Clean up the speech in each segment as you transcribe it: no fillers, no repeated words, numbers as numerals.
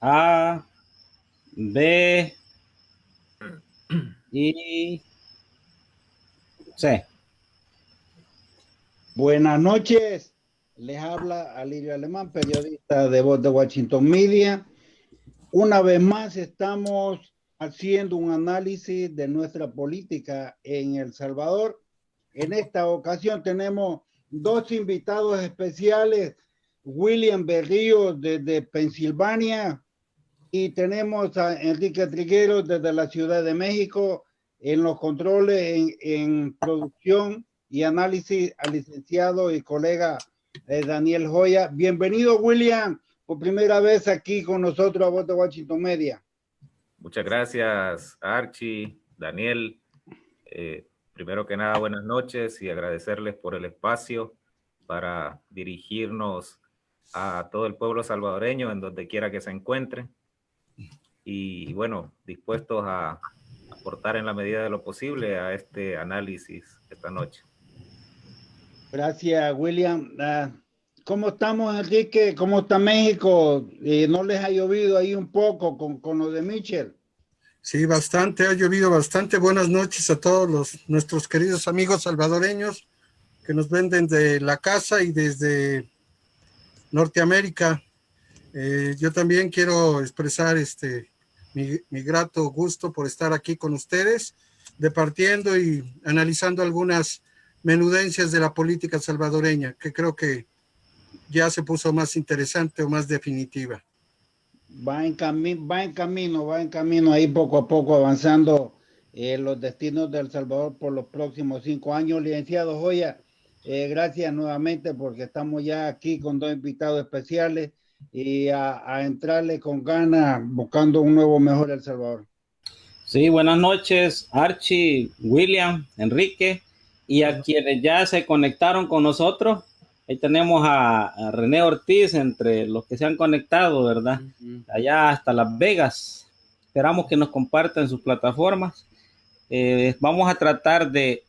A, B y C. Buenas noches, les habla Alirio Alemán, periodista de Voz de Washington Media. Una vez más estamos haciendo un análisis de nuestra política en El Salvador. En esta ocasión tenemos dos invitados especiales, William Berrío desde Pensilvania y tenemos a Enrique Trigueros desde la Ciudad de México en los controles, en producción y análisis al licenciado y colega Daniel Joya. Bienvenido, William, por primera vez aquí con nosotros a Voz de Washington Media. Muchas gracias, Archie, Daniel. Primero que nada, buenas noches y agradecerles por el espacio para dirigirnos a todo el pueblo salvadoreño en donde quiera que se encuentre. Y bueno, dispuestos a aportar en la medida de lo posible a este análisis esta noche. Gracias, William. ¿Cómo estamos, Enrique? ¿Cómo está México? ¿No les ha llovido ahí un poco con lo de Mitchell? Sí, bastante, ha llovido bastante. Buenas noches a todos nuestros queridos amigos salvadoreños que nos ven desde la casa y desde Norteamérica. Yo también quiero expresar mi grato gusto por estar aquí con ustedes, departiendo y analizando algunas menudencias de la política salvadoreña, que creo que ya se puso más interesante o más definitiva. Va en camino, ahí poco a poco avanzando los destinos de El Salvador por los próximos 5 años. Licenciado Joya, gracias nuevamente porque estamos ya aquí con dos invitados especiales y a entrarle con ganas buscando un nuevo mejor El Salvador. Sí, buenas noches, Archie, William, Enrique, y a quienes ya se conectaron con nosotros. Ahí tenemos a René Ortiz entre los que se han conectado, ¿verdad? Allá hasta Las Vegas. Esperamos que nos compartan sus plataformas. Vamos a tratar de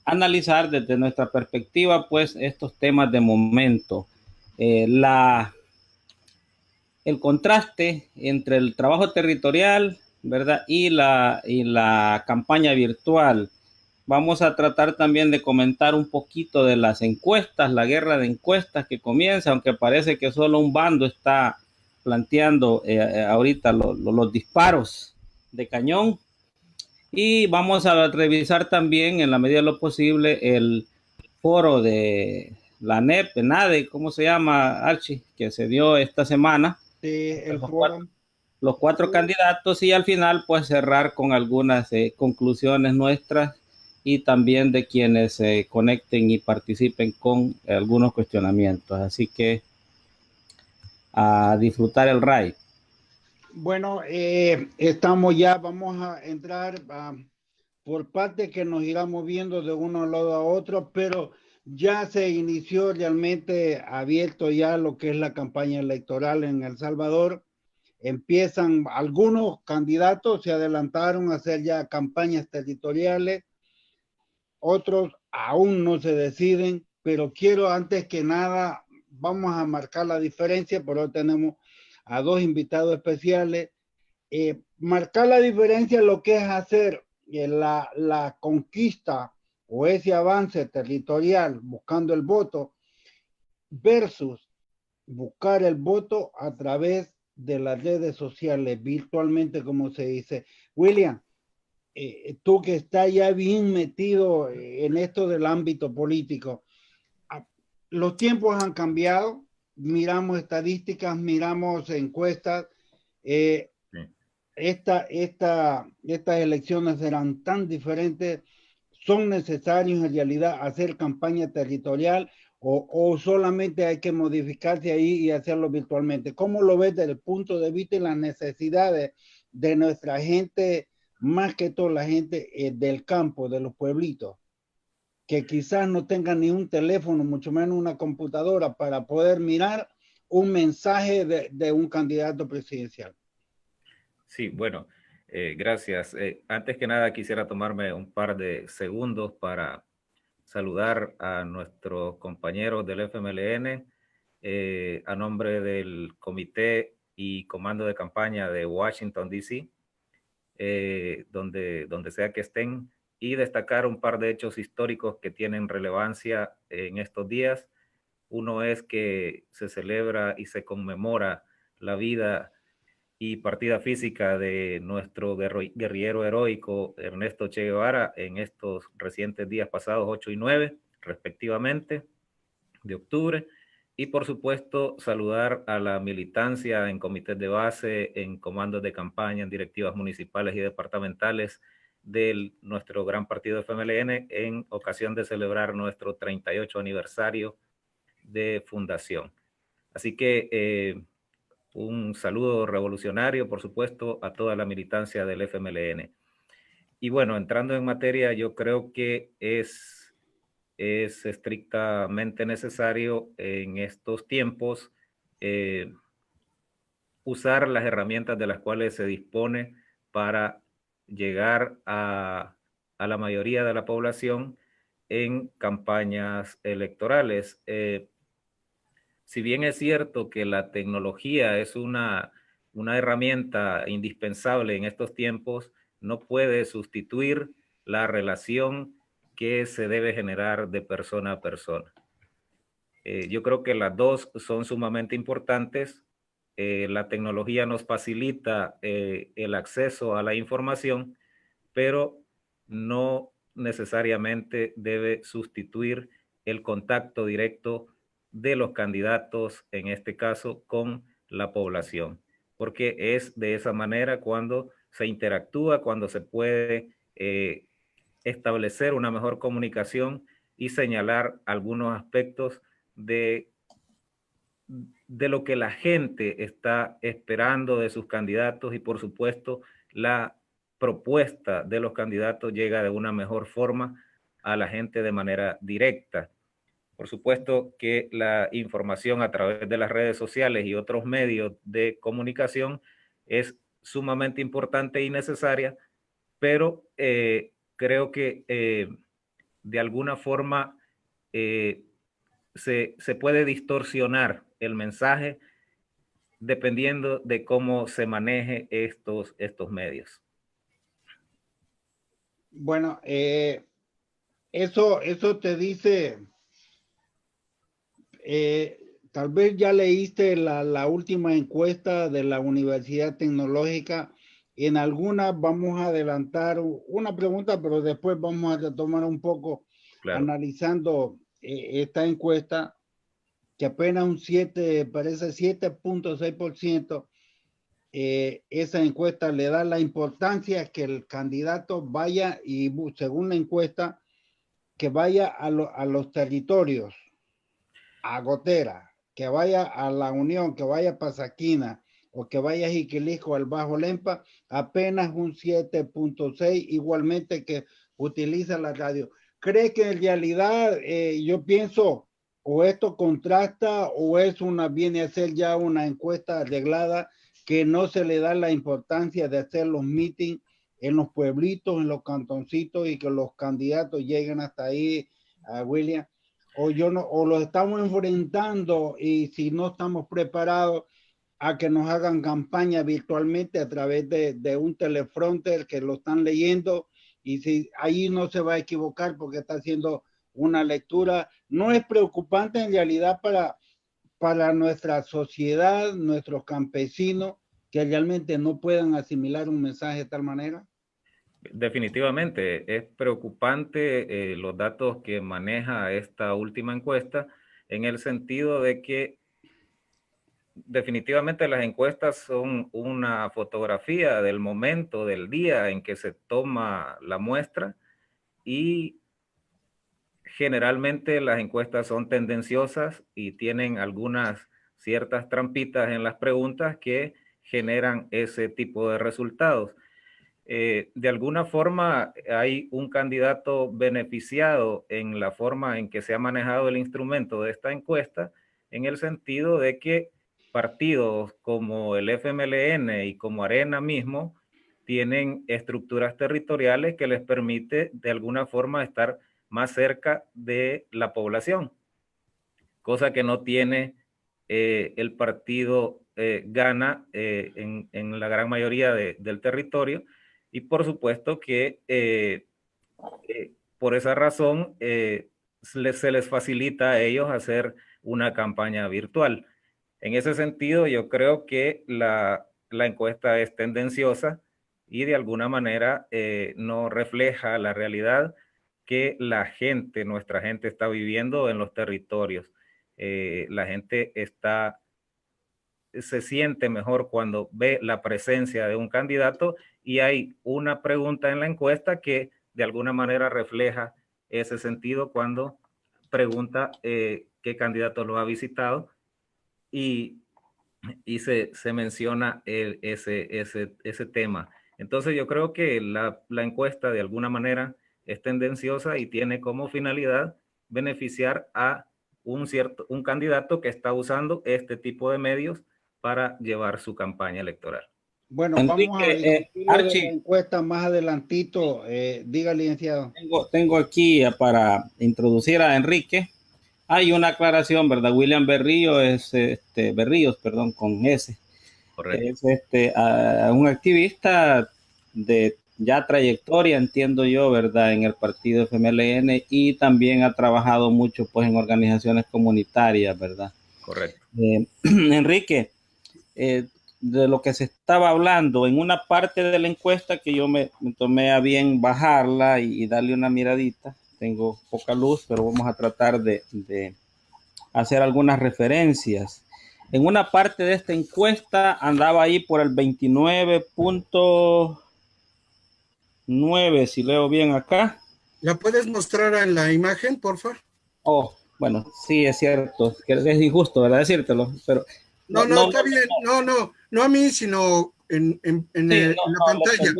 analizar desde nuestra perspectiva, pues, estos temas de momento. El contraste entre el trabajo territorial, ¿verdad? Y la campaña virtual. Vamos a tratar también de comentar un poquito de las encuestas, la guerra de encuestas que comienza, aunque parece que solo un bando está planteando ahorita los disparos de cañón. Y vamos a revisar también, en la medida de lo posible, el foro de la NADE, ¿cómo se llama, Archie? Que se dio esta semana. Sí, el foro. Los cuatro candidatos, y al final pues cerrar con algunas conclusiones nuestras y también de quienes se conecten y participen con algunos cuestionamientos. Así que a disfrutar el ride. Bueno, estamos ya, vamos a entrar por parte que nos irá moviendo de uno lado a otro, pero ya se inició realmente abierto ya lo que es la campaña electoral en El Salvador. Empiezan algunos candidatos, se adelantaron a hacer ya campañas territoriales, otros aún no se deciden, pero quiero antes que nada, vamos a marcar la diferencia, por hoy tenemos a dos invitados especiales. Marcar la diferencia lo que es hacer la conquista o ese avance territorial buscando el voto versus buscar el voto a través de las redes sociales, virtualmente, como se dice. William, tú que estás ya bien metido en esto del ámbito político, los tiempos han cambiado, miramos estadísticas, miramos encuestas, estas elecciones serán tan diferentes, son necesarios en realidad hacer campaña territorial o solamente hay que modificarse ahí y hacerlo virtualmente. ¿Cómo lo ves desde el punto de vista y las necesidades de nuestra gente, más que todo la gente del campo, de los pueblitos, que quizás no tengan ni un teléfono, mucho menos una computadora para poder mirar un mensaje de un candidato presidencial? Sí, bueno, gracias. Antes que nada quisiera tomarme un par de segundos para saludar a nuestros compañeros del FMLN a nombre del Comité y comando de campaña de Washington, D.C., donde sea que estén, y destacar un par de hechos históricos que tienen relevancia en estos días. Uno es que se celebra y se conmemora la vida y partida física de nuestro guerrillero heroico Ernesto Che Guevara en estos recientes días pasados, 8 y 9, respectivamente, de octubre. Y por supuesto, saludar a la militancia en comités de base, en comandos de campaña, en directivas municipales y departamentales de nuestro gran partido FMLN en ocasión de celebrar nuestro 38 aniversario de fundación. Así que un saludo revolucionario, por supuesto, a toda la militancia del FMLN. Y bueno, entrando en materia, yo creo que es estrictamente necesario en estos tiempos usar las herramientas de las cuales se dispone para llegar a la mayoría de la población en campañas electorales. Si bien es cierto que la tecnología es una herramienta indispensable en estos tiempos, no puede sustituir la relación que se debe generar de persona a persona. Yo creo que las dos son sumamente importantes. La tecnología nos facilita el acceso a la información, pero no necesariamente debe sustituir el contacto directo de los candidatos, en este caso, con la población, porque es de esa manera cuando se interactúa, cuando se puede establecer una mejor comunicación y señalar algunos aspectos de lo que la gente está esperando de sus candidatos, y por supuesto la propuesta de los candidatos llega de una mejor forma a la gente de manera directa. Por supuesto que la información a través de las redes sociales y otros medios de comunicación es sumamente importante y necesaria, pero creo que de alguna forma se puede distorsionar el mensaje dependiendo de cómo se maneje estos medios. Bueno, eso te dice, tal vez ya leíste la última encuesta de la Universidad Tecnológica. En algunas vamos a adelantar una pregunta, pero después vamos a retomar un poco, claro, analizando esta encuesta, que apenas parece 7.6%. Esa encuesta le da la importancia que el candidato vaya, y según la encuesta, que vaya a los territorios, a Gotera, que vaya a La Unión, que vaya a Pasaquina, o que vaya a Jiquilisco, al Bajo Lempa, apenas un 7.6, igualmente que utiliza la radio. ¿Cree que en realidad, yo pienso, o esto contrasta, o viene a ser ya una encuesta arreglada, que no se le da la importancia de hacer los meetings en los pueblitos, en los cantoncitos, y que los candidatos lleguen hasta ahí, a William? O lo estamos enfrentando, y si no estamos preparados a que nos hagan campaña virtualmente a través de un teleprompter que lo están leyendo, y si ahí no se va a equivocar porque está haciendo una lectura. ¿No es preocupante en realidad para nuestra sociedad, nuestros campesinos, que realmente no puedan asimilar un mensaje de tal manera? Definitivamente es preocupante los datos que maneja esta última encuesta, en el sentido de que definitivamente las encuestas son una fotografía del momento, del día en que se toma la muestra, y generalmente las encuestas son tendenciosas y tienen algunas ciertas trampitas en las preguntas que generan ese tipo de resultados. De alguna forma hay un candidato beneficiado en la forma en que se ha manejado el instrumento de esta encuesta, en el sentido de que partidos como el FMLN y como Arena mismo tienen estructuras territoriales que les permite de alguna forma estar más cerca de la población, cosa que no tiene el partido gana en la gran mayoría del territorio, y por supuesto que por esa razón se les facilita a ellos hacer una campaña virtual. En ese sentido, yo creo que la encuesta es tendenciosa y de alguna manera no refleja la realidad que nuestra gente está viviendo en los territorios. La gente se siente mejor cuando ve la presencia de un candidato, y hay una pregunta en la encuesta que de alguna manera refleja ese sentido cuando pregunta qué candidato lo ha visitado, y se menciona ese tema. Entonces yo creo que la encuesta de alguna manera es tendenciosa y tiene como finalidad beneficiar a un candidato que está usando este tipo de medios para llevar su campaña electoral. Bueno, Enrique, vamos a discutir lo de la Archie, encuesta más adelantito. Diga, licenciado. tengo aquí para introducir a Enrique. Hay una aclaración, ¿verdad? William Berrío Berríos, perdón, con S. Correcto. Es un activista de ya trayectoria, entiendo yo, ¿verdad? En el partido FMLN, y también ha trabajado mucho pues en organizaciones comunitarias, ¿verdad? Correcto. Enrique, de lo que se estaba hablando en una parte de la encuesta que yo me tomé a bien bajarla y darle una miradita. Tengo poca luz, pero vamos a tratar de hacer algunas referencias. En una parte de esta encuesta andaba ahí por el 29.9, si leo bien acá. ¿La puedes mostrar en la imagen, por favor? Oh, bueno, sí, es cierto, que es injusto, ¿verdad? Decírtelo, pero No, está bien, no a mí, sino en la pantalla.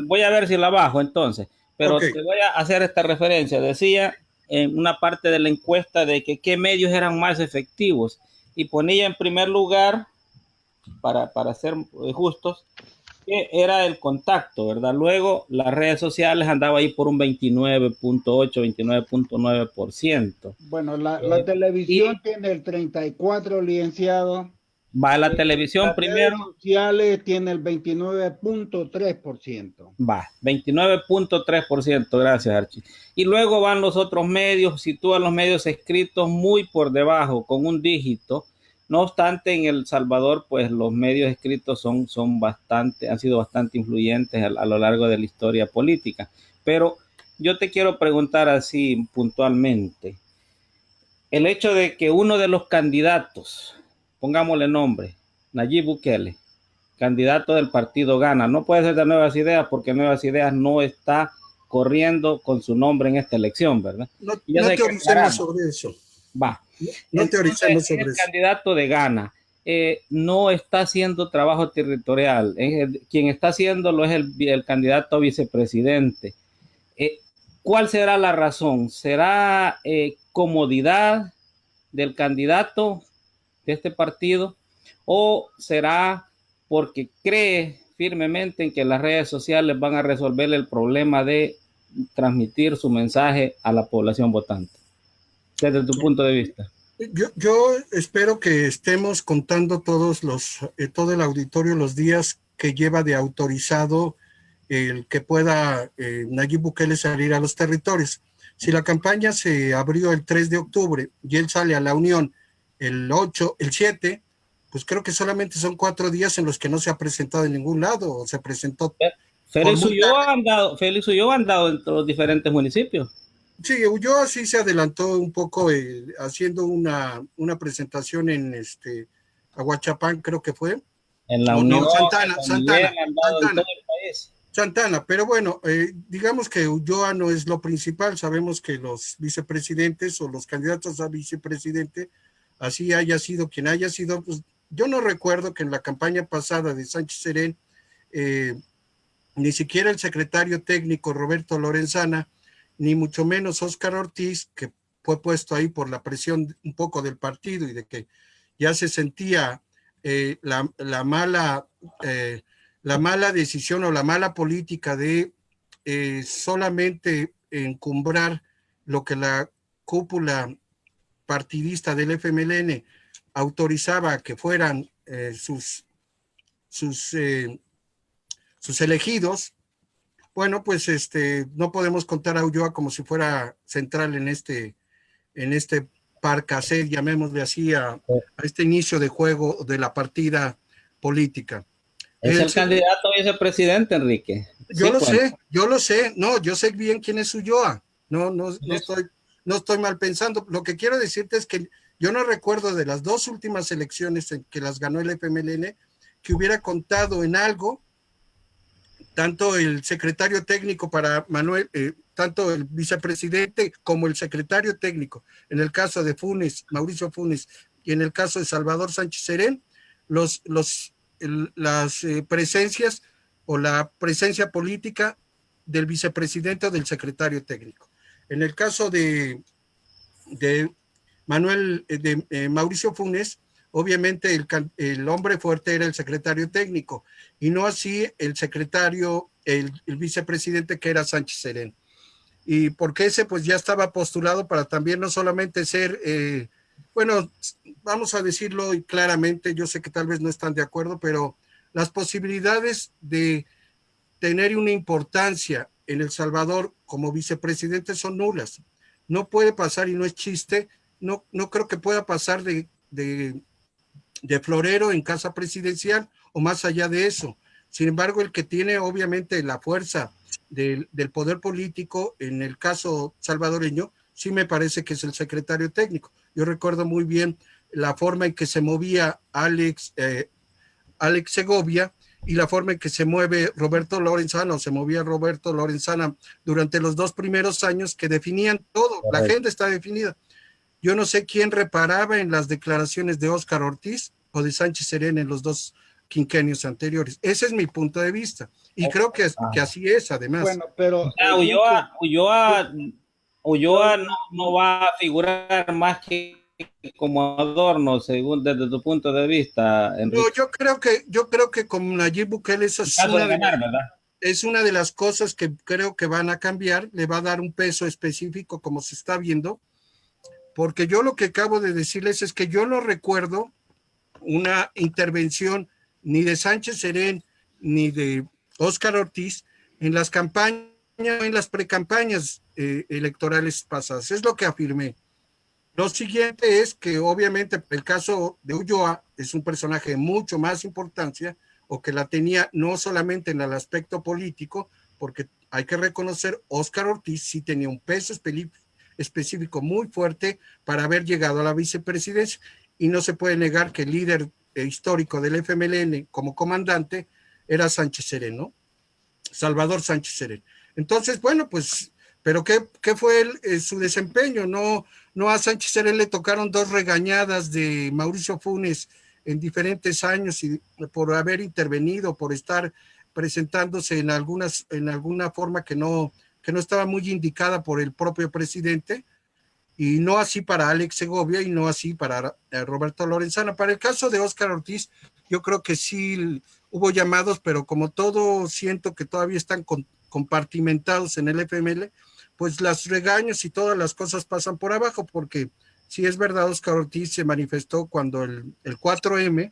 Voy a ver si la bajo entonces, pero Okay. te voy a hacer esta referencia. Decía en una parte de la encuesta de que qué medios eran más efectivos, y ponía en primer lugar, para ser justos, que era el contacto, ¿verdad? Luego las redes sociales andaba ahí por un 29.8, 29.9%. Bueno, la televisión tiene el 34, licenciado. Va la televisión Las primero. redes sociales tiene el 29.3%. Va, 29.3%, gracias Archie. Y luego van los otros medios, sitúan los medios escritos muy por debajo, con un dígito. No obstante, en El Salvador, pues los medios escritos han sido bastante influyentes a lo largo de la historia política. Pero yo te quiero preguntar así puntualmente, el hecho de que uno de los candidatos, pongámosle nombre, Nayib Bukele, candidato del partido Gana, no puede ser de Nuevas Ideas, porque Nuevas Ideas no está corriendo con su nombre en esta elección, ¿verdad? No teoricemos sobre eso. Va. No teoricemos sobre el eso. candidato de Gana no está haciendo trabajo territorial. Quien está haciéndolo es el candidato a vicepresidente. ¿Cuál será la razón? ¿Será comodidad del candidato de este partido, o será porque cree firmemente en que las redes sociales van a resolver el problema de transmitir su mensaje a la población votante? Desde tu punto de vista. Yo espero que estemos contando todo el auditorio los días que lleva de autorizado el que pueda Nayib Bukele salir a los territorios. Si la campaña se abrió el 3 de octubre y él sale a la Unión el 7, pues creo que solamente son 4 días en los que no se ha presentado en ningún lado, o se presentó. Félix Ulloa ha andado en los diferentes municipios. Sí, Ulloa sí se adelantó un poco haciendo una presentación en Aguachapán, creo que fue. En la Unión. Santana, pero bueno, digamos que Ulloa no es lo principal. Sabemos que los vicepresidentes o los candidatos a vicepresidente, así haya sido quien haya sido, pues yo no recuerdo que en la campaña pasada de Sánchez Serén, ni siquiera el secretario técnico Roberto Lorenzana, ni mucho menos Óscar Ortiz, que fue puesto ahí por la presión un poco del partido y de que ya se sentía la mala decisión o la mala política de solamente encumbrar lo que la cúpula partidista del FMLN autorizaba que fueran sus elegidos, bueno, pues no podemos contar a Ulloa como si fuera central en este parcasé, llamémosle así, a este inicio de juego de la partida política. Es el candidato a vicepresidente, Enrique. Yo lo sé, no, yo sé bien quién es Ulloa, no estoy mal pensando. Lo que quiero decirte es que yo no recuerdo de las dos últimas elecciones en que las ganó el FMLN que hubiera contado en algo tanto el secretario técnico para Manuel, tanto el vicepresidente como el secretario técnico, en el caso de Funes, Mauricio Funes, y en el caso de Salvador Sánchez Serén, las presencias o la presencia política del vicepresidente o del secretario técnico. En el caso de Mauricio Funes, obviamente el hombre fuerte era el secretario técnico y no así el secretario, el vicepresidente, que era Sánchez Serén. Y porque ese pues ya estaba postulado para también no solamente ser, bueno, vamos a decirlo claramente, yo sé que tal vez no están de acuerdo, pero las posibilidades de tener una importancia en El Salvador como vicepresidente son nulas. No puede pasar, y no es chiste, no creo que pueda pasar de florero en casa presidencial o más allá de eso. Sin embargo, el que tiene obviamente la fuerza del poder político, en el caso salvadoreño, sí me parece que es el secretario técnico. Yo recuerdo muy bien la forma en que se movía Alex Segovia y la forma en que se mueve Roberto Lorenzana, o se movía Roberto Lorenzana durante los 2 primeros años, que definían todo. La agenda está definida. Yo no sé quién reparaba en las declaraciones de Óscar Ortiz o de Sánchez Serén en los 2 quinquenios anteriores. Ese es mi punto de vista. Y creo que así es, además. Bueno, pero Ulloa no va a figurar más que como adorno, según desde tu punto de vista, Enrique. No, yo creo que con Nayib Bukele eso es una de las cosas que creo que van a cambiar. Le va a dar un peso específico, como se está viendo. Porque yo lo que acabo de decirles es que yo no recuerdo una intervención ni de Sánchez Serén ni de Óscar Ortiz en las campañas, en las precampañas electorales pasadas. Es lo que afirmé. Lo siguiente es que obviamente el caso de Ulloa es un personaje de mucho más importancia, o que la tenía no solamente en el aspecto político, porque hay que reconocer, Óscar Ortiz sí tenía un peso específico muy fuerte para haber llegado a la vicepresidencia, y no se puede negar que el líder histórico del FMLN como comandante era Sánchez Serén, ¿no? Salvador Sánchez Serén. Entonces, bueno, pues, pero ¿qué fue su desempeño? No a Sánchez Serén le tocaron 2 regañadas de Mauricio Funes en diferentes años, y por haber intervenido, por estar presentándose en alguna forma que no estaba muy indicada por el propio presidente, y no así para Alex Segovia y no así para Roberto Lorenzana. Para el caso de Óscar Ortiz, yo creo que sí hubo llamados, pero como todo siento que todavía están compartimentados en el FML, pues los regaños y todas las cosas pasan por abajo, porque sí es verdad, Óscar Ortiz se manifestó cuando el 4M,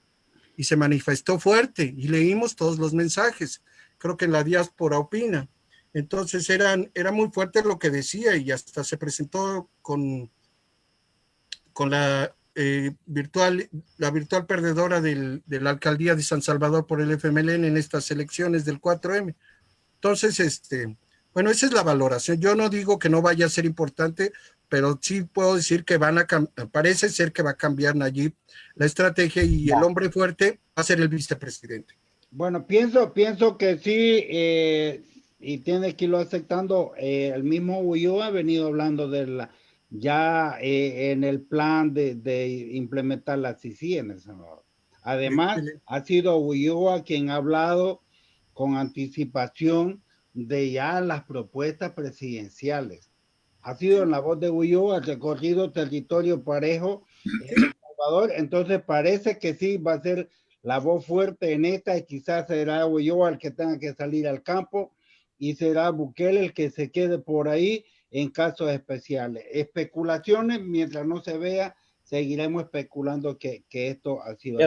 y se manifestó fuerte, y leímos todos los mensajes. Creo que la diáspora opina. Entonces era muy fuerte lo que decía, y hasta se presentó con la virtual perdedora de la alcaldía de San Salvador por el FMLN en estas elecciones del 4M. Entonces, bueno, esa es la valoración. Yo no digo que no vaya a ser importante, pero sí puedo decir que parece ser que va a cambiar Nayib la estrategia, y el hombre fuerte va a ser el vicepresidente. Bueno, pienso que sí, y tiene que irlo aceptando. El mismo Ulloa ha venido hablando de en el plan de implementar la CICI en El Salvador. Además, ha sido Ulloa quien ha hablado con anticipación de ya las propuestas presidenciales. Ha sido en la voz de Ulloa el recorrido territorio parejo en El Salvador. Entonces parece que sí va a ser la voz fuerte en esta, y quizás será Ulloa el que tenga que salir al campo, y será Bukele el que se quede por ahí en casos especiales. Especulaciones, mientras no se vea, seguiremos especulando que esto ha sido.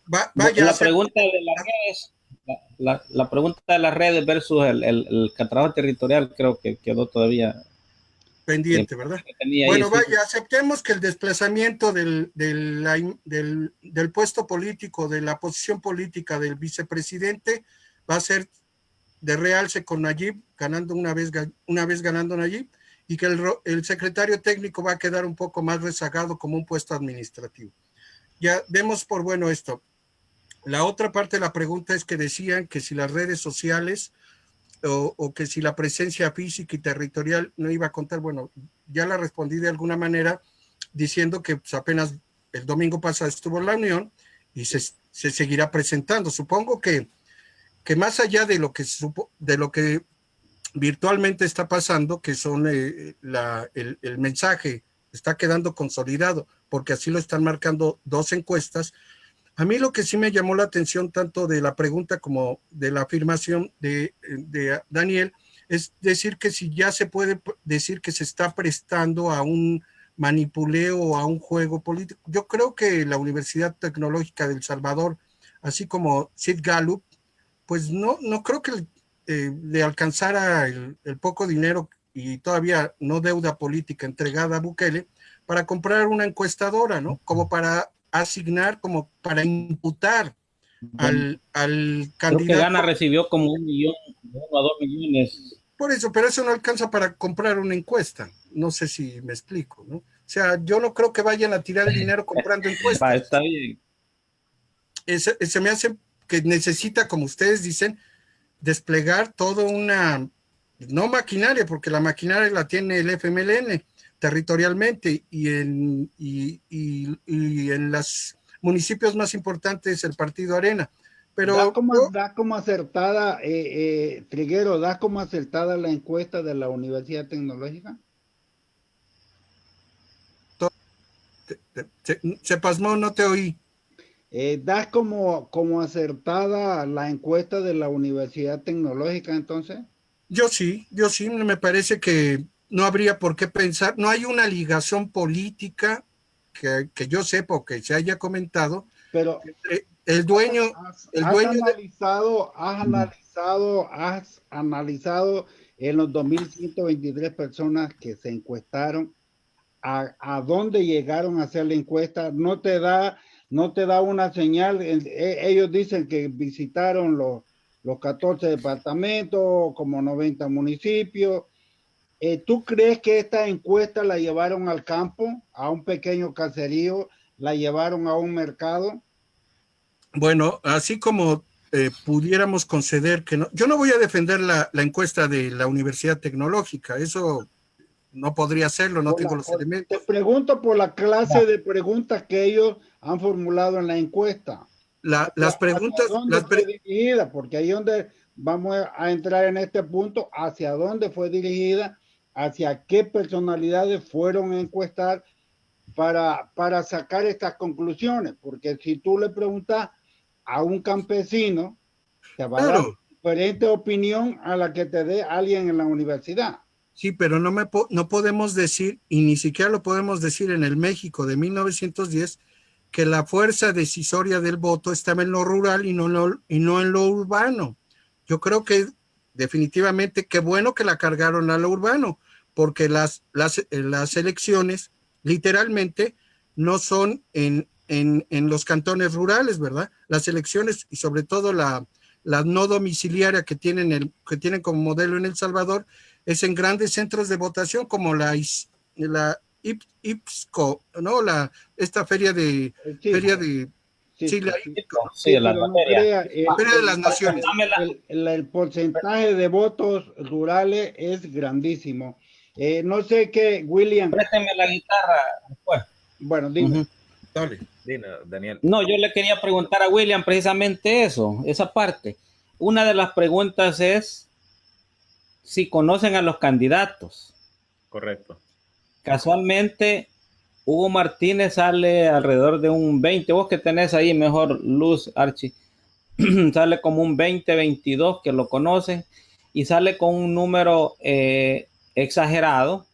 vaya, la pregunta de las redes, la pregunta de las redes versus el trabajo territorial creo que quedó todavía pendiente, ¿verdad? Bueno, vaya, aceptemos que el desplazamiento del puesto político, de la posición política del vicepresidente, va a ser de realce con Nayib, ganando una vez ganando Nayib, y que el secretario técnico va a quedar un poco más rezagado como un puesto administrativo. Ya demos por bueno esto. La otra parte de la pregunta es que decían que si las redes sociales o que si la presencia física y territorial no iba a contar. Bueno, ya la respondí de alguna manera diciendo que pues, apenas el domingo pasado estuvo en la Unión y se seguirá presentando. Supongo que más allá de lo que virtualmente está pasando, que son el mensaje está quedando consolidado, porque así lo están marcando 2 encuestas. A mí lo que sí me llamó la atención tanto de la pregunta como de la afirmación de Daniel es decir que si ya se puede decir que se está prestando a un manipuleo o a un juego político. Yo creo que la Universidad Tecnológica de El Salvador, así como Sid Gallup, pues no creo que le alcanzara el poco dinero y todavía no deuda política entregada a Bukele para comprar una encuestadora, ¿no? Como para asignar, como para imputar al candidato. Creo que Gana recibió como 1 millón, 1 a 2 millones. Por eso, pero eso no alcanza para comprar una encuesta. No sé si me explico, ¿no? O sea, yo no creo que vayan a tirar el dinero comprando encuestas. Está bien. Se me hace que necesita, como ustedes dicen, desplegar toda una, no maquinaria, porque la maquinaria la tiene el FMLN territorialmente y en los municipios más importantes el Partido Arena. Pero da como acertada, Triguero, da como acertada la encuesta de la Universidad Tecnológica. Se pasmó, no te oí. ¿Das como acertada la encuesta de la Universidad Tecnológica entonces? Yo sí, me parece que no habría por qué pensar, no hay una ligación política que yo sepa o que se haya comentado, pero el dueño... ¿Has analizado en los 2.123 personas que se encuestaron a dónde llegaron a hacer la encuesta? No te da una señal. Ellos dicen que visitaron los 14 departamentos, como 90 municipios. ¿Tú crees que esta encuesta la llevaron al campo, a un pequeño caserío, la llevaron a un mercado? Bueno, así como pudiéramos conceder que no, yo no voy a defender la encuesta de la Universidad Tecnológica, eso no podría hacerlo, no tengo los elementos. Te pregunto por la clase de preguntas que ellos han formulado en la encuesta. Las preguntas... ¿Dónde fue dirigida? Porque ahí donde vamos a entrar en este punto, hacia dónde fue dirigida, hacia qué personalidades fueron a encuestar para sacar estas conclusiones. Porque si tú le preguntas a un campesino, te va a dar diferente opinión a la que te dé alguien en la universidad. Sí, pero no podemos decir, y ni siquiera lo podemos decir en el México de 1910, que la fuerza decisoria del voto estaba en lo rural y no en lo urbano. Yo creo que definitivamente qué bueno que la cargaron a lo urbano, porque las elecciones literalmente no son en los cantones rurales, ¿verdad? Las elecciones y sobre todo la no domiciliaria que tienen como modelo en El Salvador es en grandes centros de votación como la IPSCO, ¿no? Esta feria de Feria de las Naciones. El porcentaje de votos rurales es grandísimo. No sé qué, William. Présteme la guitarra después. Bueno, dime. Dale. Dime, Daniel. No, yo le quería preguntar a William precisamente esa parte. Una de las preguntas es si conocen a los candidatos. Correcto. Casualmente, Hugo Martínez sale alrededor de un 20. Vos que tenés ahí mejor luz, Archie. Sale como un 20-22 que lo conocen y sale con un número exagerado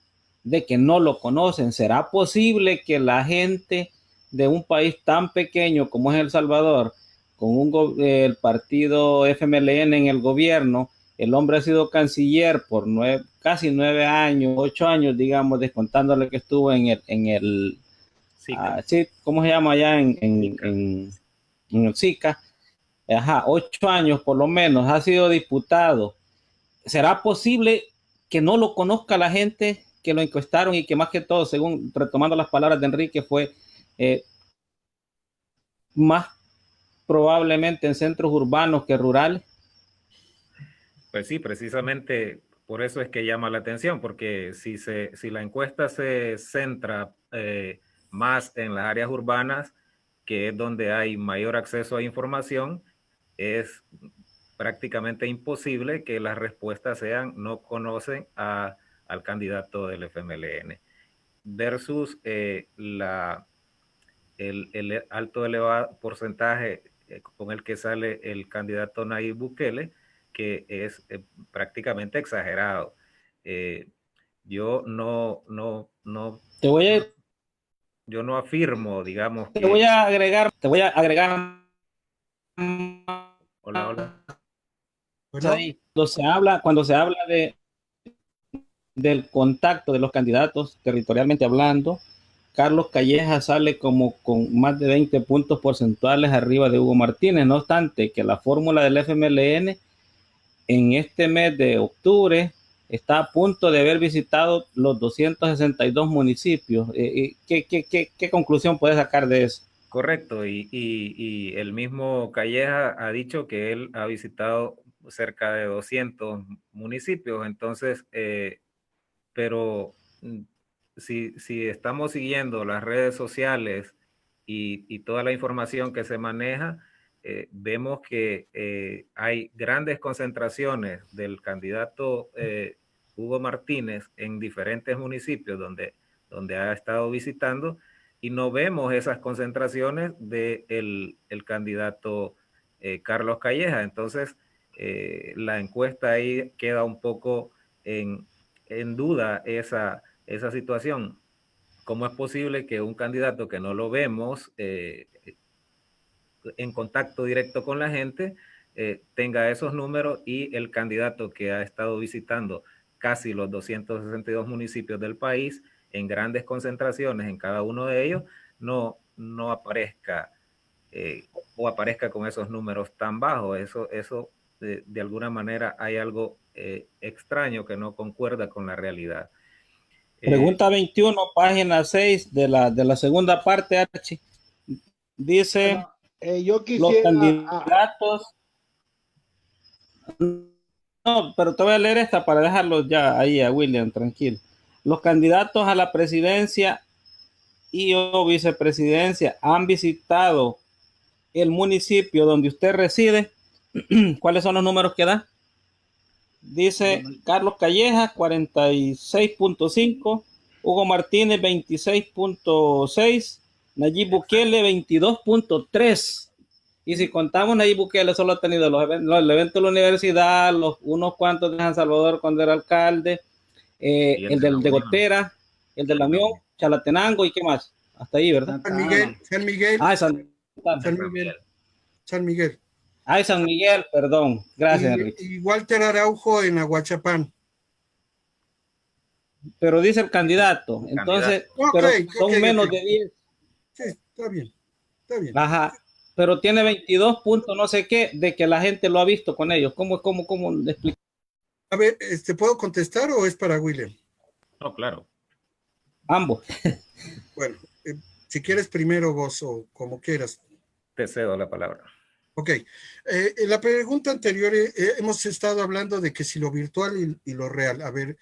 de que no lo conocen. ¿Será posible que la gente de un país tan pequeño como es El Salvador, con el partido FMLN en el gobierno. El hombre ha sido canciller por casi 9 años, 8 años, digamos, descontándole que estuvo en el sí, ¿cómo se llama allá en el SICA? Ajá, 8 años por lo menos, ha sido diputado. ¿Será posible que no lo conozca la gente que lo encuestaron y que más que todo, según retomando las palabras de Enrique, fue más probablemente en centros urbanos que rurales? Pues sí, precisamente por eso es que llama la atención, porque si la encuesta se centra más en las áreas urbanas, que es donde hay mayor acceso a información, es prácticamente imposible que las respuestas sean no conocen al candidato del FMLN, versus el alto elevado porcentaje con el que sale el candidato Nayib Bukele, que es prácticamente exagerado. Yo no afirmo, digamos, te voy a agregar Hola. Bueno. Ahí, cuando se habla del contacto de los candidatos territorialmente hablando, Carlos Calleja sale como con más de 20 puntos porcentuales arriba de Hugo Martínez. No obstante que la fórmula del FMLN en este mes de octubre está a punto de haber visitado los 262 municipios. ¿Qué conclusión puedes sacar de eso? Correcto, y el mismo Calleja ha dicho que él ha visitado cerca de 200 municipios, entonces, pero si estamos siguiendo las redes sociales y toda la información que se maneja, vemos que hay grandes concentraciones del candidato Hugo Martínez en diferentes municipios donde ha estado visitando, y no vemos esas concentraciones del candidato Carlos Calleja. Entonces, la encuesta ahí queda un poco en duda esa situación. ¿Cómo es posible que un candidato que no lo vemos en contacto directo con la gente tenga esos números, y el candidato que ha estado visitando casi los 262 municipios del país en grandes concentraciones en cada uno de ellos no aparezca o aparezca con esos números tan bajos? Eso de alguna manera hay algo extraño que no concuerda con la realidad. Pregunta 21, página 6 de la segunda parte, Archie. Dice, bueno, yo quisiera... los candidatos... No, pero te voy a leer esta para dejarlos ya ahí a William, tranquilo. Los candidatos a la presidencia y o vicepresidencia han visitado el municipio donde usted reside. ¿Cuáles son los números que da? Dice Carlos Calleja 46.5, Hugo Martínez 26.6, Nayib Bukele 22.3. Y si contamos, Nayib Bukele solo ha tenido el evento de la universidad, unos cuantos de San Salvador cuando era alcalde, el de Gotera, el de la Unión, Chalatenango y qué más. Hasta ahí, ¿verdad? San Miguel. Ah, San Miguel. Ah, San Miguel, perdón. Gracias, Enrique. Y Walter Araujo en Aguachapán. Pero dice el candidato. Entonces, pero son menos de 10. Sí, está bien. Ajá. Pero tiene 22 puntos, no sé qué, de que la gente lo ha visto con ellos. ¿Cómo explicar? A ver, ¿puedo contestar o es para William? No, claro. Ambos. Bueno, si quieres primero vos o como quieras. Te cedo la palabra. Ok. En la pregunta anterior hemos estado hablando de que si lo virtual y lo real. A ver,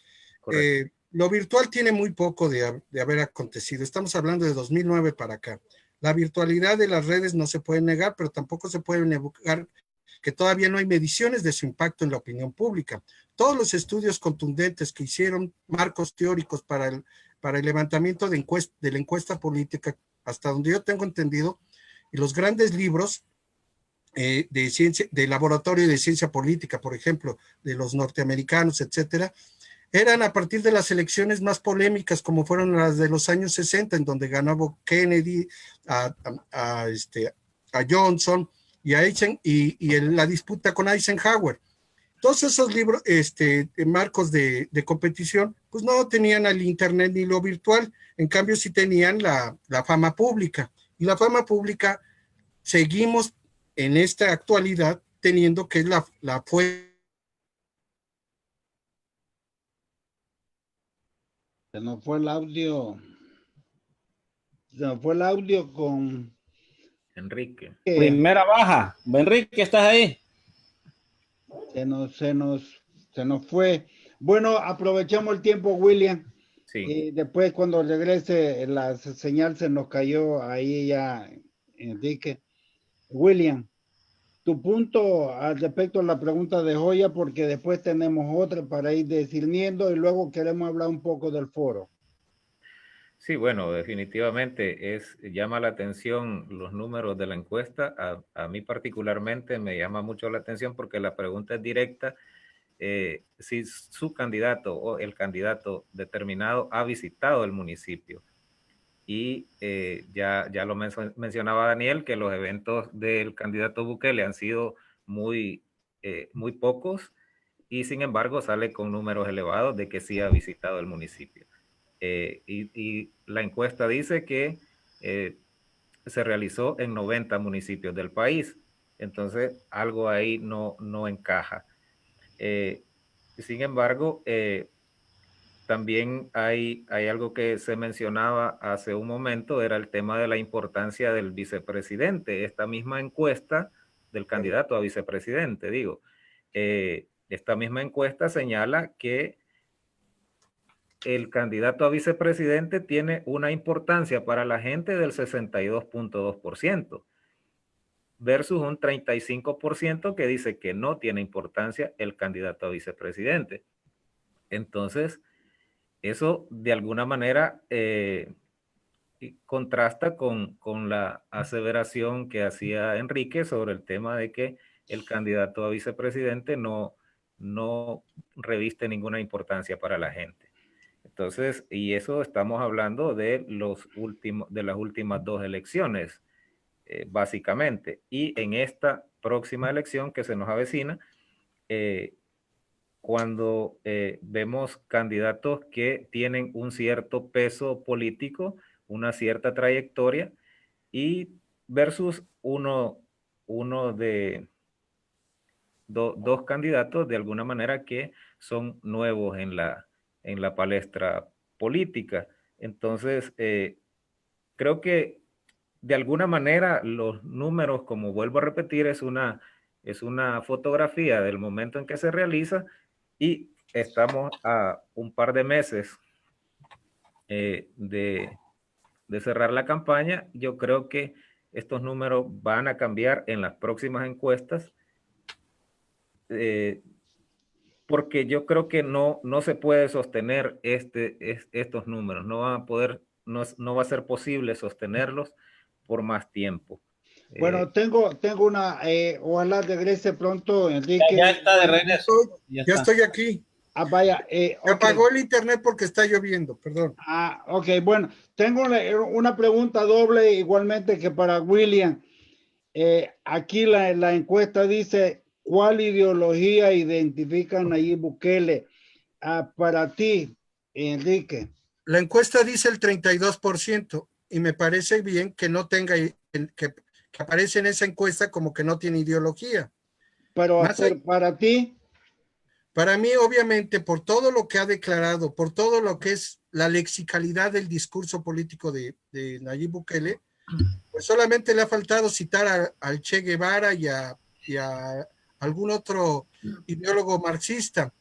lo virtual tiene muy poco de haber acontecido. Estamos hablando de 2009 para acá. La virtualidad de las redes no se puede negar, pero tampoco se puede negar que todavía no hay mediciones de su impacto en la opinión pública. Todos los estudios contundentes que hicieron marcos teóricos para el levantamiento de la encuesta política, hasta donde yo tengo entendido, y los grandes libros de laboratorio de ciencia política, por ejemplo, de los norteamericanos, etcétera, eran a partir de las elecciones más polémicas, como fueron las de los años 60, en donde ganó Kennedy, a Johnson y la disputa con Eisenhower. Todos esos libros, marcos de competición, pues no tenían el internet ni lo virtual, en cambio sí tenían la fama pública. Y la fama pública seguimos en esta actualidad teniendo que es la fuente. Se nos fue el audio. Se nos fue el audio con Enrique. Primera baja. Enrique, ¿estás ahí? Se nos fue. Bueno, aprovechamos el tiempo, William. Sí. Y después cuando regrese la señal se nos cayó ahí ya, Enrique. William, tu punto al respecto a la pregunta de Joya, porque después tenemos otra para ir discerniendo y luego queremos hablar un poco del foro. Sí, bueno, definitivamente llama la atención los números de la encuesta. A mí particularmente me llama mucho la atención porque la pregunta es directa. Si su candidato o el candidato determinado ha visitado el municipio. Y ya lo mencionaba Daniel, que los eventos del candidato Bukele han sido muy pocos y sin embargo sale con números elevados de que sí ha visitado el municipio. Y la encuesta dice que se realizó en 90 municipios del país. Entonces, algo ahí no encaja. Sin embargo, también hay algo que se mencionaba hace un momento, era el tema de la importancia del vicepresidente. Esta misma encuesta del candidato a vicepresidente, esta misma encuesta señala que el candidato a vicepresidente tiene una importancia para la gente del 62.2% versus un 35% que dice que no tiene importancia el candidato a vicepresidente. Entonces, eso de alguna manera contrasta con la aseveración que hacía Enrique sobre el tema de que el candidato a vicepresidente no reviste ninguna importancia para la gente. Entonces, y eso estamos hablando de las últimas dos elecciones, básicamente. Y en esta próxima elección que se nos avecina, cuando vemos candidatos que tienen un cierto peso político, una cierta trayectoria, y versus dos candidatos de alguna manera que son nuevos en la palestra política. Entonces, creo que de alguna manera los números, como vuelvo a repetir, es una fotografía del momento en que se realiza y estamos a un par de meses de cerrar la campaña. Yo creo que estos números van a cambiar en las próximas encuestas, porque yo creo que no se puede sostener estos números, no va a ser posible sostenerlos por más tiempo. Bueno, tengo una, ojalá regrese pronto, Enrique. Ya está de regreso. Ya estoy aquí. Vaya. Me apagó el internet porque está lloviendo, perdón. Ok, bueno, tengo una pregunta doble igualmente que para William. Aquí la encuesta dice, ¿cuál ideología identifica Nayib Bukele? Para ti, Enrique. La encuesta dice el 32% y me parece bien que no tenga, que aparece en esa encuesta como que no tiene ideología. Pero para ti. Para mí, obviamente, por todo lo que ha declarado, por todo lo que es la lexicalidad del discurso político de Nayib Bukele, pues solamente le ha faltado citar al Che Guevara y a algún otro ideólogo marxista.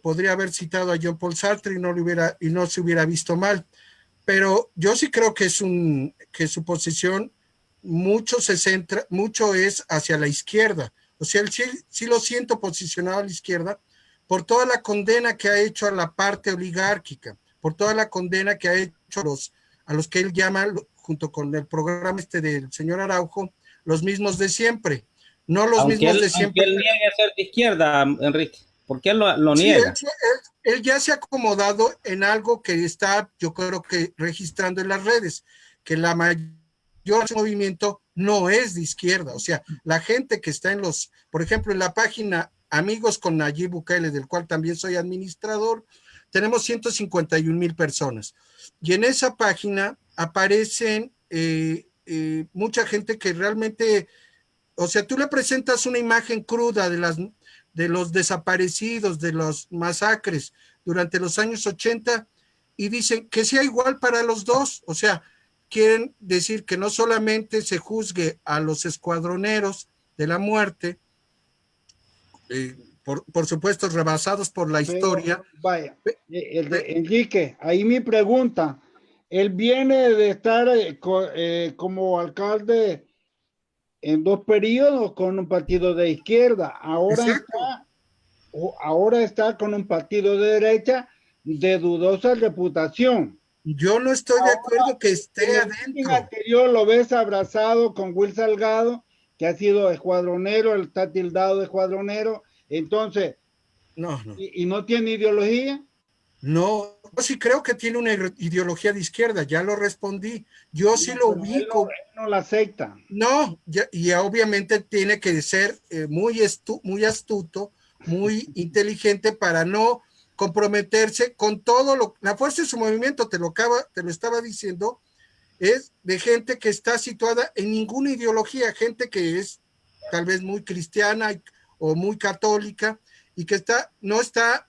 Podría haber citado a Jean Paul Sartre y no se hubiera visto mal. Pero yo sí creo que su posición mucho es hacia la izquierda. O sea, sí lo siento posicionado a la izquierda, por toda la condena que ha hecho a la parte oligárquica, por toda la condena que ha hecho a los que él llama, junto con el programa del señor Araujo, los mismos de siempre. No los mismos de siempre. Aunque él niegue ser de izquierda, Enrique. ¿Por qué lo niega? él ya se ha acomodado en algo que está, yo creo que registrando en las redes, que la mayor movimiento no es de izquierda. O sea, la gente que está en los, por ejemplo, en la página Amigos con Nayib Bukele, del cual también soy administrador, tenemos 151,000 personas. Y en esa página aparecen mucha gente que realmente, o sea, tú le presentas una imagen cruda de los desaparecidos, de los masacres durante los años 80 y dicen que sea igual para los dos. O sea, quieren decir que no solamente se juzgue a los escuadroneros de la muerte, por supuesto rebasados por la historia. Vaya, Enrique, ahí mi pregunta, él viene de estar como alcalde en 2 periodos con un partido de izquierda, ahora está con un partido de derecha de dudosa reputación. Yo no estoy de acuerdo que esté adentro. En anterior lo ves abrazado con Will Salgado, que ha sido escuadronero, él está tildado de escuadronero, entonces, no. ¿Y no tiene ideología? No, yo sí creo que tiene una ideología de izquierda, ya lo respondí. Yo no, sí lo ubico. Él no la acepta. No, y obviamente tiene que ser muy astuto, muy inteligente para no comprometerse con todo la fuerza de su movimiento, te lo estaba diciendo, es de gente que está situada en ninguna ideología, gente que es tal vez muy cristiana o muy católica y que no está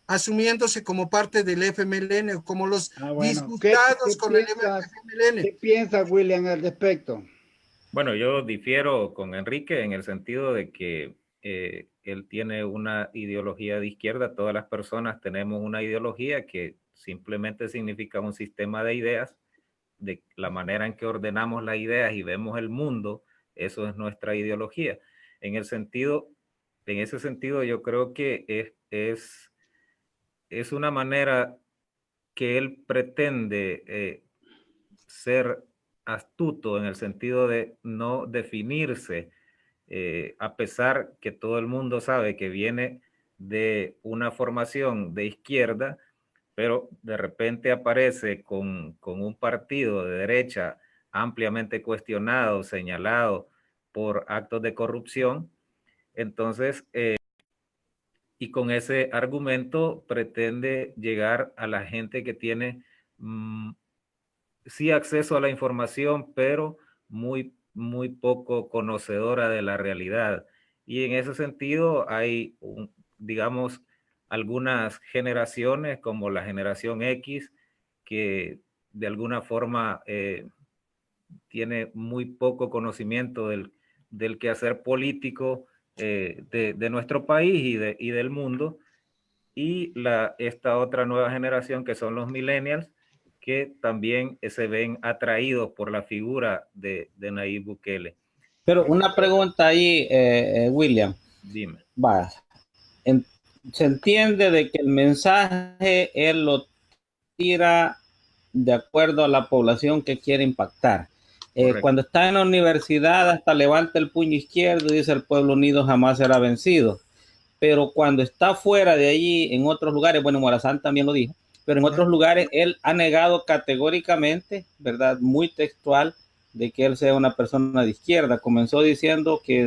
asumiéndose como parte del FMLN, como los disgustados con el FMLN. ¿Qué piensa William al respecto? Bueno, yo difiero con Enrique en el sentido de que él tiene una ideología de izquierda. Todas las personas tenemos una ideología que simplemente significa un sistema de ideas, de la manera en que ordenamos las ideas y vemos el mundo. Eso es nuestra ideología. En ese sentido, yo creo que es una manera que él pretende ser astuto en el sentido de no definirse, a pesar que todo el mundo sabe que viene de una formación de izquierda, pero de repente aparece con un partido de derecha ampliamente cuestionado, señalado por actos de corrupción. Entonces, y con ese argumento pretende llegar a la gente que tiene sí acceso a la información, pero muy poco conocedora de la realidad. Y en ese sentido hay, digamos, algunas generaciones como la generación X que de alguna forma tiene muy poco conocimiento del quehacer político de nuestro país y del mundo, y esta otra nueva generación que son los millennials, que también se ven atraídos por la figura de Nayib Bukele. Pero una pregunta ahí, William. Dime. Va, se entiende de que el mensaje él lo tira de acuerdo a la población que quiere impactar. Cuando está en la universidad hasta levanta el puño izquierdo y dice el pueblo unido jamás será vencido. Pero cuando está fuera de allí, en otros lugares, bueno, Morazán también lo dijo, pero en otros lugares él ha negado categóricamente, ¿verdad? Muy textual, de que él sea una persona de izquierda. Comenzó diciendo que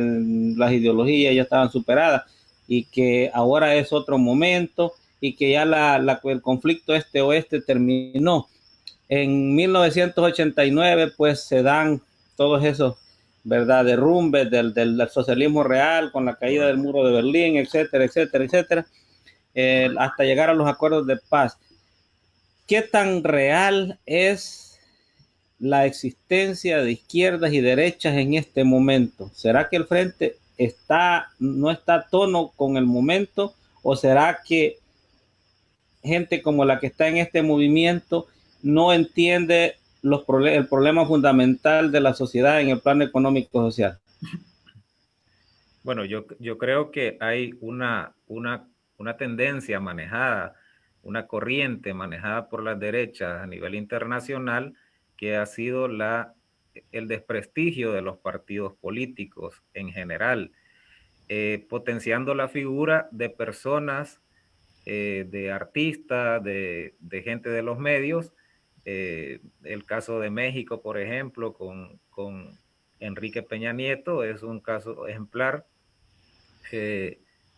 las ideologías ya estaban superadas y que ahora es otro momento y que ya el conflicto este-oeste terminó. En 1989, pues se dan todos esos, ¿verdad?, derrumbes del socialismo real con la caída del muro de Berlín, etcétera, etcétera, etcétera, hasta llegar a los acuerdos de paz. ¿Qué tan real es la existencia de izquierdas y derechas en este momento? ¿Será que el frente no está a tono con el momento, o será que gente como la que está en este movimiento no entiende el problema fundamental de la sociedad en el plano económico-social? Bueno, yo creo que hay una tendencia manejada, una corriente manejada por las derechas a nivel internacional, que ha sido el desprestigio de los partidos políticos en general, potenciando la figura de personas de artistas, de gente de los medios. El caso de México, por ejemplo, con Enrique Peña Nieto, es un caso ejemplar,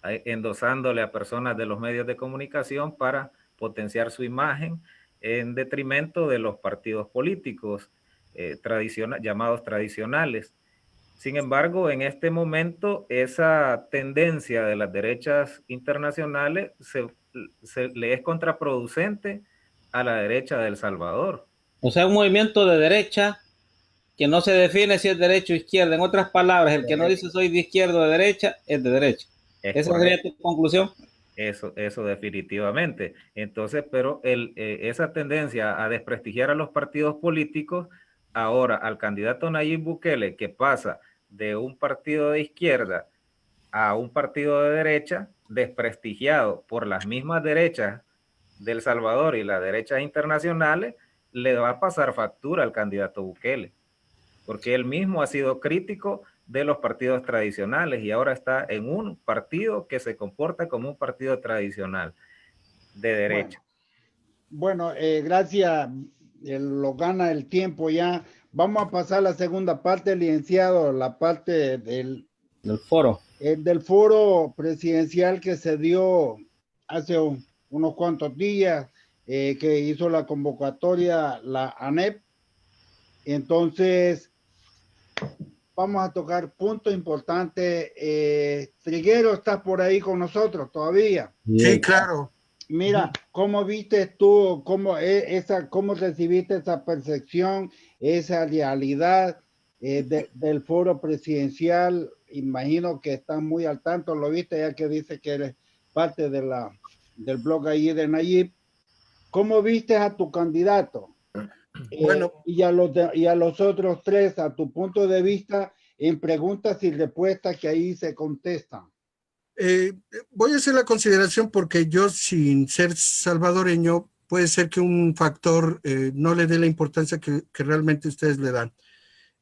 endosándole a personas de los medios de comunicación para potenciar su imagen en detrimento de los partidos políticos llamados tradicionales. Sin embargo, en este momento, esa tendencia de las derechas internacionales le es contraproducente a la derecha de El Salvador. O sea, un movimiento de derecha que no se define si es derecha o izquierda. En otras palabras, el que no dice soy de izquierda o de derecha, es de derecha. ¿Esa sería tu conclusión? Eso definitivamente. Entonces, pero esa tendencia a desprestigiar a los partidos políticos, ahora al candidato Nayib Bukele, que pasa de un partido de izquierda a un partido de derecha, desprestigiado por las mismas derechas de El Salvador y las derechas internacionales, le va a pasar factura al candidato Bukele, porque él mismo ha sido crítico de los partidos tradicionales y ahora está en un partido que se comporta como un partido tradicional de derecha. Bueno, gracias, lo gana el tiempo ya. Vamos a pasar a la segunda parte, licenciado, la parte del foro. Del foro presidencial que se dio hace unos cuantos días, que hizo la convocatoria la ANEP. Entonces, vamos a tocar puntos importantes. Triguero, ¿estás por ahí con nosotros todavía? Sí, claro. Mira, ¿cómo viste tú, cómo recibiste esa percepción, esa realidad del foro presidencial? Imagino que estás muy al tanto, lo viste ya que dice que eres parte del blog ahí de Nayib. ¿Cómo viste a tu candidato? Bueno, y a los otros tres, a tu punto de vista, en preguntas y respuestas que ahí se contestan. Voy a hacer la consideración porque yo, sin ser salvadoreño, puede ser que un factor no le dé la importancia que realmente ustedes le dan.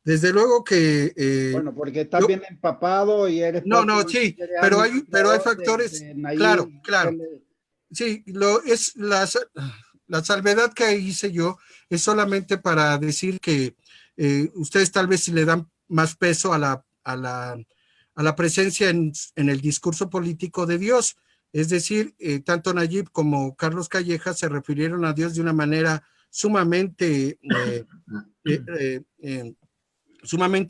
Desde luego que... bueno, porque estás bien empapado y eres... No, sí, pero hay factores... Claro. Sí, es la salvedad que hice yo es solamente para decir que ustedes tal vez si le dan más peso a la presencia en el discurso político de Dios. Es decir, tanto Nayib como Carlos Calleja se refirieron a Dios de una manera sumamente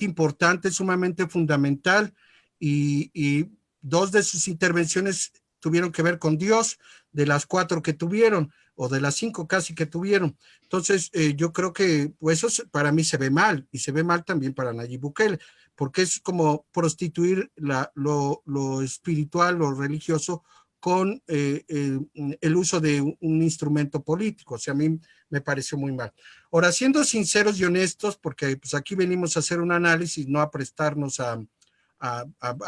importante, sumamente fundamental, y dos de sus intervenciones tuvieron que ver con Dios, de las 4 que tuvieron, o de las 5 casi que tuvieron. Entonces, yo creo que pues, eso para mí se ve mal, y se ve mal también para Nayib Bukele, porque es como prostituir lo espiritual, lo religioso, con el uso de un instrumento político. O sea, a mí me pareció muy mal. Ahora, siendo sinceros y honestos, porque pues aquí venimos a hacer un análisis, no a prestarnos a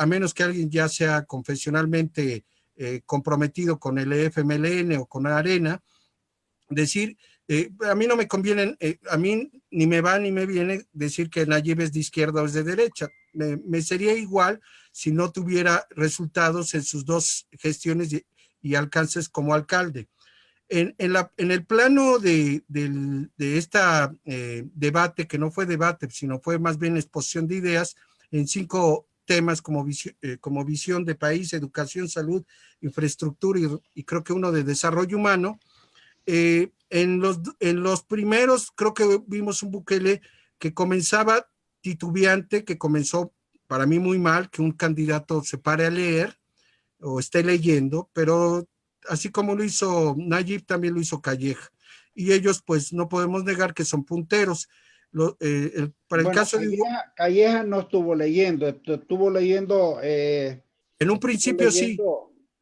menos que alguien ya sea confesionalmente comprometido con el FMLN o con Arena, decir, a mí no me conviene, a mí ni me va ni me viene decir que Nayib es de izquierda o es de derecha. Me sería igual si no tuviera resultados en sus dos gestiones y alcances como alcalde. En el plano de esta debate, que no fue debate, sino fue más bien exposición de ideas en 5 temas como visión de país, educación, salud, infraestructura y creo que uno de desarrollo humano. En los primeros creo que vimos un Bukele que comenzaba titubeante, que comenzó para mí muy mal, que un candidato se pare a leer o esté leyendo, pero así como lo hizo Nayib, también lo hizo Calleja. Y ellos pues no podemos negar que son punteros. Para el caso Calleja no estuvo leyendo, estuvo leyendo... en un principio sí,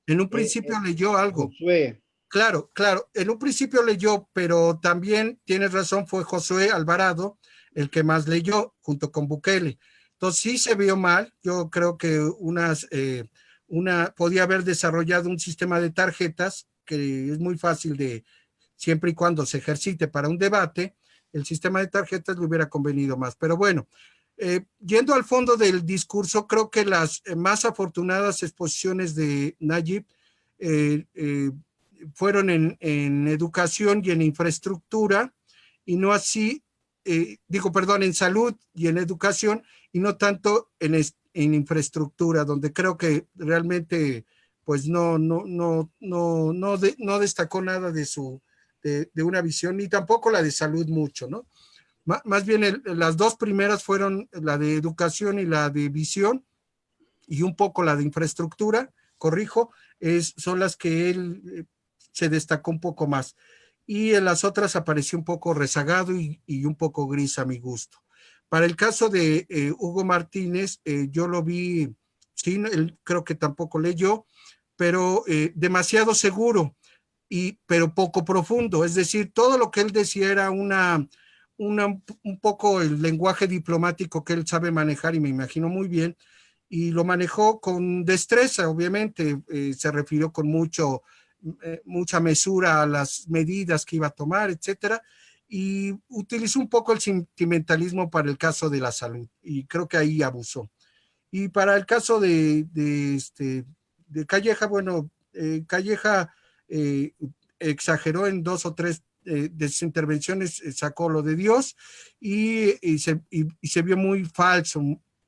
en un principio leyó algo. Josué. Claro, en un principio leyó, pero también tienes razón, fue Josué Alvarado el que más leyó junto con Bukele. Entonces sí se vio mal. Yo creo que podía haber desarrollado un sistema de tarjetas que es muy fácil siempre y cuando se ejercite para un debate, el sistema de tarjetas le hubiera convenido más. Pero bueno, yendo al fondo del discurso, creo que las más afortunadas exposiciones de Nayib fueron en educación y en infraestructura, y no así, en salud y en educación, y no tanto en infraestructura, donde creo que realmente pues no destacó nada de una visión, ni tampoco la de salud mucho, ¿no? Más bien las dos primeras fueron la de educación y la de visión, y un poco la de infraestructura, corrijo, son las que él se destacó un poco más. Y en las otras apareció un poco rezagado y un poco gris a mi gusto. Para el caso de Hugo Martínez, yo lo vi, sí, él creo que tampoco leyó, pero demasiado seguro, pero poco profundo. Es decir, todo lo que él decía era un poco el lenguaje diplomático que él sabe manejar, y me imagino muy bien, y lo manejó con destreza, obviamente. Se refirió con mucha mesura a las medidas que iba a tomar, etcétera, y utilizó un poco el sentimentalismo para el caso de la salud, y creo que ahí abusó. Y para el caso de Calleja, bueno, Calleja exageró en 2 o 3 de sus intervenciones, sacó lo de Dios, y se vio muy falso,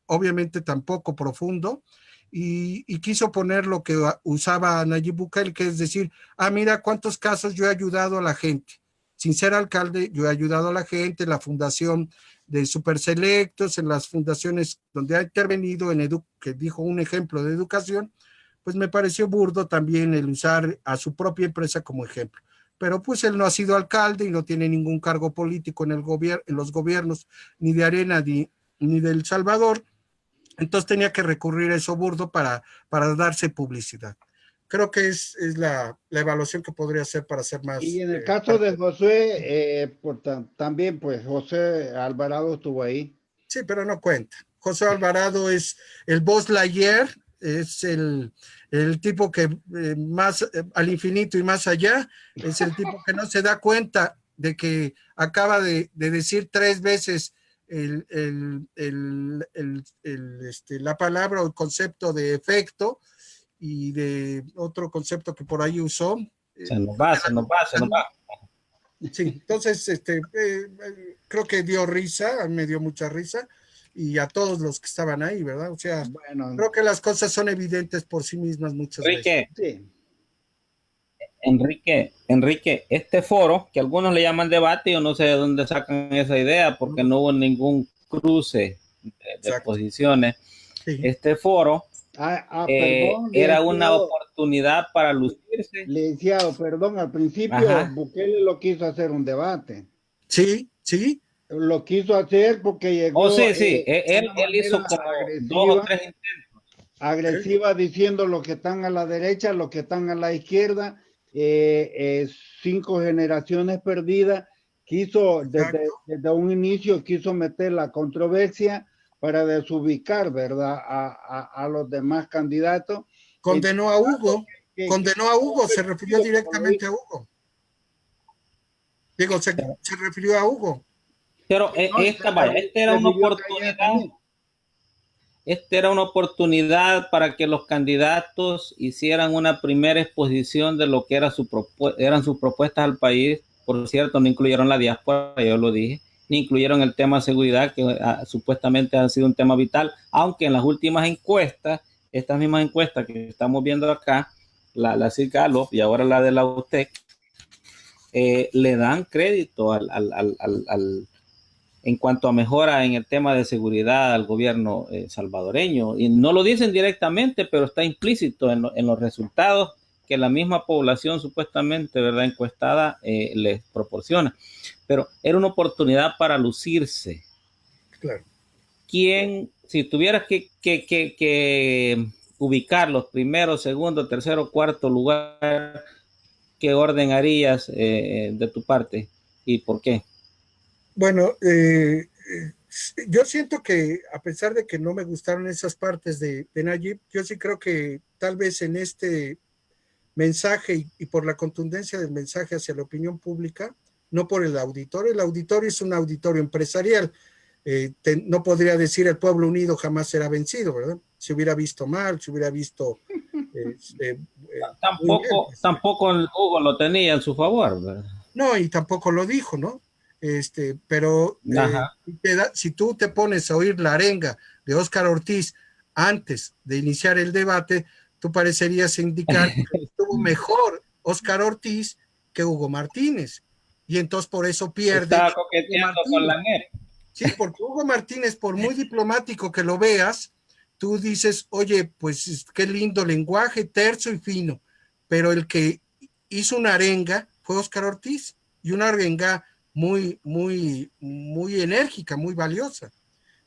obviamente tampoco profundo, y quiso poner lo que usaba Nayib Bukele, que es decir, mira cuántos casos yo he ayudado a la gente. Sin ser alcalde, yo he ayudado a la gente en la fundación de Superselectos, en las fundaciones donde ha intervenido, que dijo un ejemplo de educación. Pues me pareció burdo también el usar a su propia empresa como ejemplo. Pero pues él no ha sido alcalde y no tiene ningún cargo político en los gobiernos ni de Arena ni de El Salvador. Entonces tenía que recurrir a eso burdo para darse publicidad. Creo que es la evaluación que podría hacer para ser más... Y en el caso de José, también pues José Alvarado estuvo ahí. Sí, pero no cuenta. José Alvarado es el Buzz Lightyear, es el tipo que más al infinito y más allá, es el tipo que no se da cuenta de que acaba de decir 3 veces la palabra o el concepto de efecto, y de otro concepto que por ahí usó. Se nos va. Sí, entonces creo que dio risa, me dio mucha risa, y a todos los que estaban ahí, ¿verdad? O sea, bueno, creo que las cosas son evidentes por sí mismas muchas veces. Sí. Enrique, este foro, que algunos le llaman debate, yo no sé de dónde sacan esa idea, porque no hubo ningún cruce de posiciones. Sí. Este foro perdón, era una oportunidad para lucirse. Licenciado, perdón, al principio Bukele lo quiso hacer un debate. Sí. Lo quiso hacer porque llegó... sí. Él hizo como 2 o 3 intentos. Agresiva, diciendo los que están a la derecha, los que están a la izquierda, 5 generaciones perdidas. Quiso, desde un inicio, quiso meter la controversia para desubicar, ¿verdad?, a los demás candidatos. Condenó a Hugo, se refirió directamente a Hugo. Digo, se refirió a Hugo. Pero esta era una oportunidad. Esta era una oportunidad para que los candidatos hicieran una primera exposición de lo que eran sus propuestas al país. Por cierto, no incluyeron la diáspora, yo lo dije, ni incluyeron el tema de seguridad, que supuestamente ha sido un tema vital, aunque en las últimas encuestas, estas mismas encuestas que estamos viendo acá, la CIRCALO y ahora la de la UTEC, le dan crédito en cuanto a mejora en el tema de seguridad al gobierno salvadoreño, y no lo dicen directamente, pero está implícito en los resultados que la misma población supuestamente, ¿verdad?, encuestada les proporciona. Pero era una oportunidad para lucirse. Claro. Si tuvieras que ubicar los primeros, segundo, tercero, cuarto lugar, ¿qué orden harías de tu parte y por qué? Bueno, yo siento que a pesar de que no me gustaron esas partes de Nayib, yo sí creo que tal vez en este mensaje y por la contundencia del mensaje hacia la opinión pública, no por el auditorio es un auditorio empresarial, no podría decir el pueblo unido jamás será vencido, ¿verdad? Se hubiera visto mal, se hubiera visto muy bien, pues. Tampoco Hugo lo tenía en su favor, ¿verdad? No, y tampoco lo dijo, ¿no? Pero Ajá. si tú te pones a oír la arenga de Óscar Ortiz antes de iniciar el debate, tú parecerías indicar que estuvo mejor Óscar Ortiz que Hugo Martínez. Y entonces por eso pierde Estaba Hugo coqueteando con Martínez. la NER. Sí, porque Hugo Martínez, por muy diplomático que lo veas, tú dices, oye, pues qué lindo lenguaje, terso y fino. Pero el que hizo una arenga fue Óscar Ortiz, y una arenga muy enérgica, muy valiosa.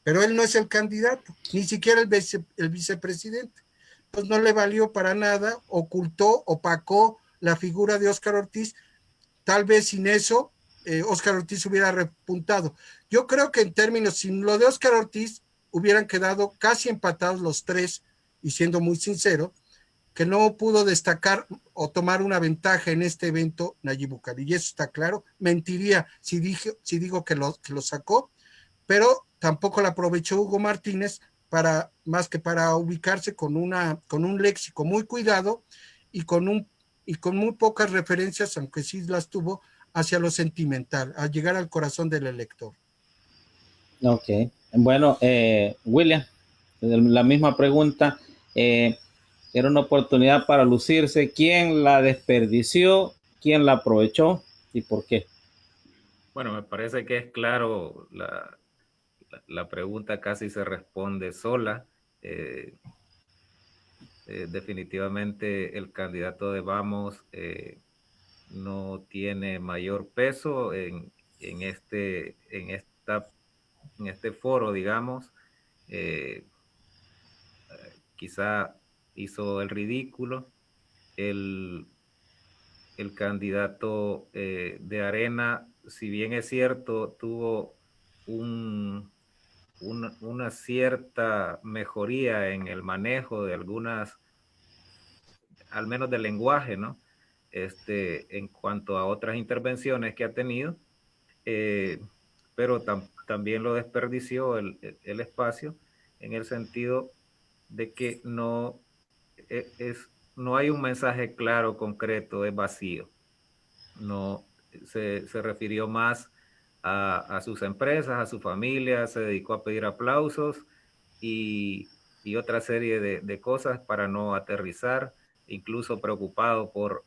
Pero él no es el candidato, ni siquiera el vicepresidente. Entonces no le valió para nada, ocultó, opacó la figura de Óscar Ortiz. Tal vez sin eso, Óscar Ortiz hubiera repuntado. Yo creo que en términos, sin lo de Óscar Ortiz, hubieran quedado casi empatados los tres, y siendo muy sincero, que no pudo destacar o tomar una ventaja en este evento Nayib Bukele. Y eso está claro. Mentiría si digo que lo sacó, pero tampoco la aprovechó Hugo Martínez más que para ubicarse con un léxico muy cuidado y con muy pocas referencias, aunque sí las tuvo, hacia lo sentimental, a llegar al corazón del elector. Ok. Bueno, William, la misma pregunta. Era una oportunidad para lucirse. ¿Quién la desperdició? ¿Quién la aprovechó? ¿Y por qué? Bueno, me parece que es claro, la pregunta casi se responde sola. Definitivamente el candidato de Vamos no tiene mayor peso en este foro, digamos. Quizá hizo el ridículo. El candidato de Arena, si bien es cierto, tuvo una cierta mejoría en el manejo de algunas, al menos del lenguaje, ¿no? En cuanto a otras intervenciones que ha tenido, pero también lo desperdició el espacio, en el sentido de que no hay un mensaje claro, concreto, es vacío. No, se refirió más a sus empresas, a su familia, se dedicó a pedir aplausos y otra serie de cosas para no aterrizar, incluso preocupado por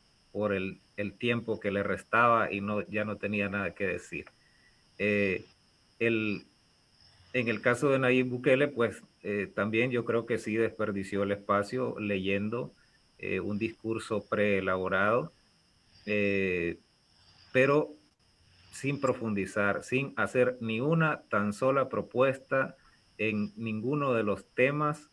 el tiempo que le restaba y ya no tenía nada que decir. Eh, el, en el caso de Nayib Bukele, pues también yo creo que sí desperdició el espacio leyendo un discurso preelaborado, pero sin profundizar, sin hacer ni una tan sola propuesta en ninguno de los temas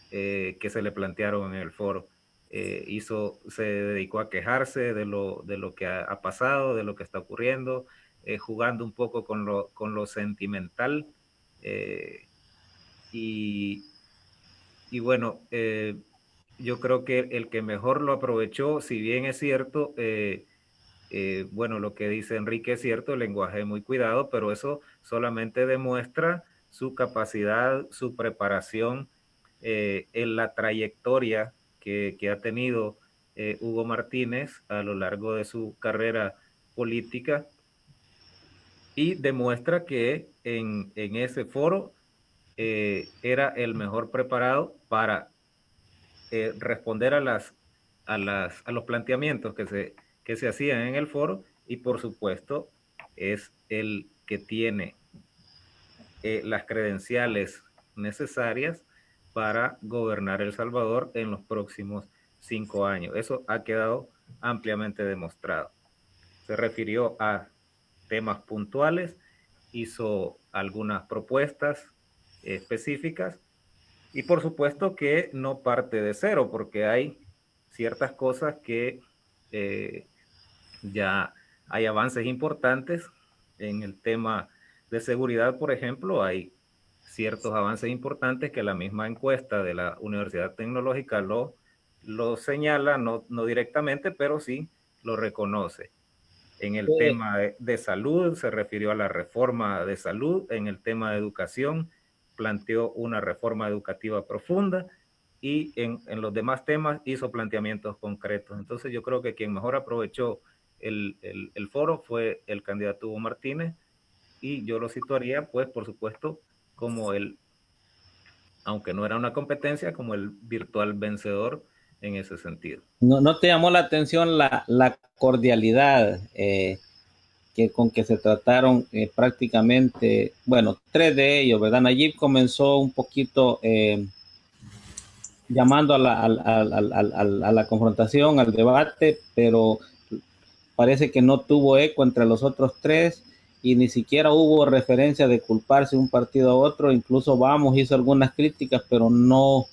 que se le plantearon en el foro. Se dedicó a quejarse de lo que ha pasado, de lo que está ocurriendo, jugando un poco con lo sentimental. eh, y, y bueno, yo creo que el que mejor lo aprovechó, si bien es cierto, bueno, lo que dice Enrique es cierto, el lenguaje es muy cuidado, pero eso solamente demuestra su capacidad, su preparación en la trayectoria que ha tenido Hugo Martínez a lo largo de su carrera política, y demuestra que en ese foro era el mejor preparado para responder a los planteamientos que se hacían en el foro, y por supuesto es el que tiene las credenciales necesarias para gobernar El Salvador en los próximos 5 años. Eso ha quedado ampliamente demostrado. Se refirió a temas puntuales, hizo algunas propuestas específicas, y por supuesto que no parte de cero, porque hay ciertas cosas que ya hay avances importantes en el tema de seguridad. Por ejemplo, hay ciertos avances importantes que la misma encuesta de la Universidad Tecnológica lo señala, no directamente, pero sí lo reconoce. En el tema de salud, se refirió a la reforma de salud. En el tema de educación, planteó una reforma educativa profunda. y en los demás temas hizo planteamientos concretos. Entonces yo creo que quien mejor aprovechó el foro fue el candidato Hugo Martínez, y yo lo situaría, pues, por supuesto, como aunque no era una competencia, como el virtual vencedor en ese sentido. ¿No te llamó la atención la cordialidad con que se trataron prácticamente, bueno, 3 de ellos, ¿verdad? Nayib comenzó un poquito llamando a la confrontación, al debate, pero parece que no tuvo eco entre los otros 3 y ni siquiera hubo referencia de culparse un partido a otro. Incluso Vamos hizo algunas críticas, pero no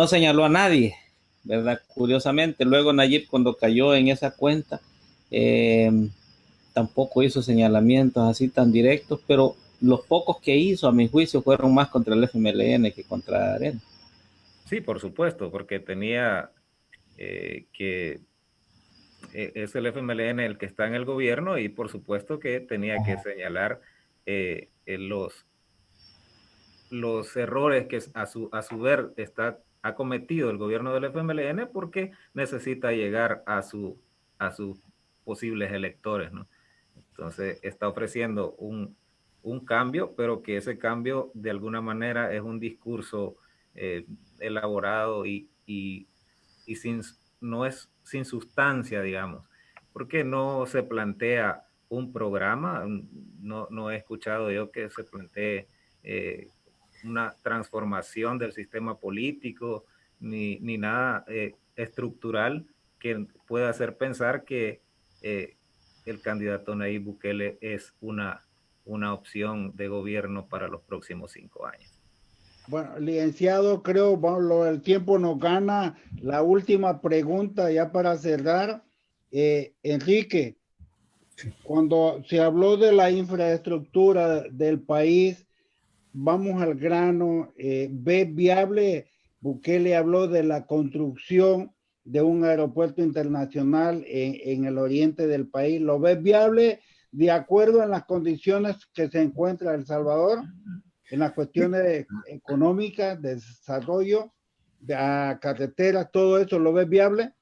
señaló a nadie, ¿verdad? Curiosamente, luego Nayib, cuando cayó en esa cuenta, tampoco hizo señalamientos así tan directos, pero los pocos que hizo, a mi juicio, fueron más contra el FMLN que contra Arena. Sí, por supuesto, porque tenía que es el FMLN el que está en el gobierno, y por supuesto que tenía que señalar los errores que a su ver ha cometido el gobierno del FMLN, porque necesita llegar a sus posibles electores, ¿no? Entonces está ofreciendo un cambio, pero que ese cambio de alguna manera es un discurso elaborado y no es sin sustancia, digamos, porque no se plantea un programa. No he escuchado yo que se plantee una transformación del sistema político, ni nada estructural que pueda hacer pensar que el candidato Nayib Bukele es una opción de gobierno para los próximos 5 años. Bueno, licenciado, creo, bueno, el tiempo nos gana. La última pregunta ya para cerrar. Enrique, cuando se habló de la infraestructura del país, vamos al grano, ¿ve viable? Bukele habló de la construcción de un aeropuerto internacional en el oriente del país. ¿Lo ves viable de acuerdo en las condiciones que se encuentra El Salvador? En las cuestiones económicas, de desarrollo, de carreteras, todo eso, ¿lo ves viable?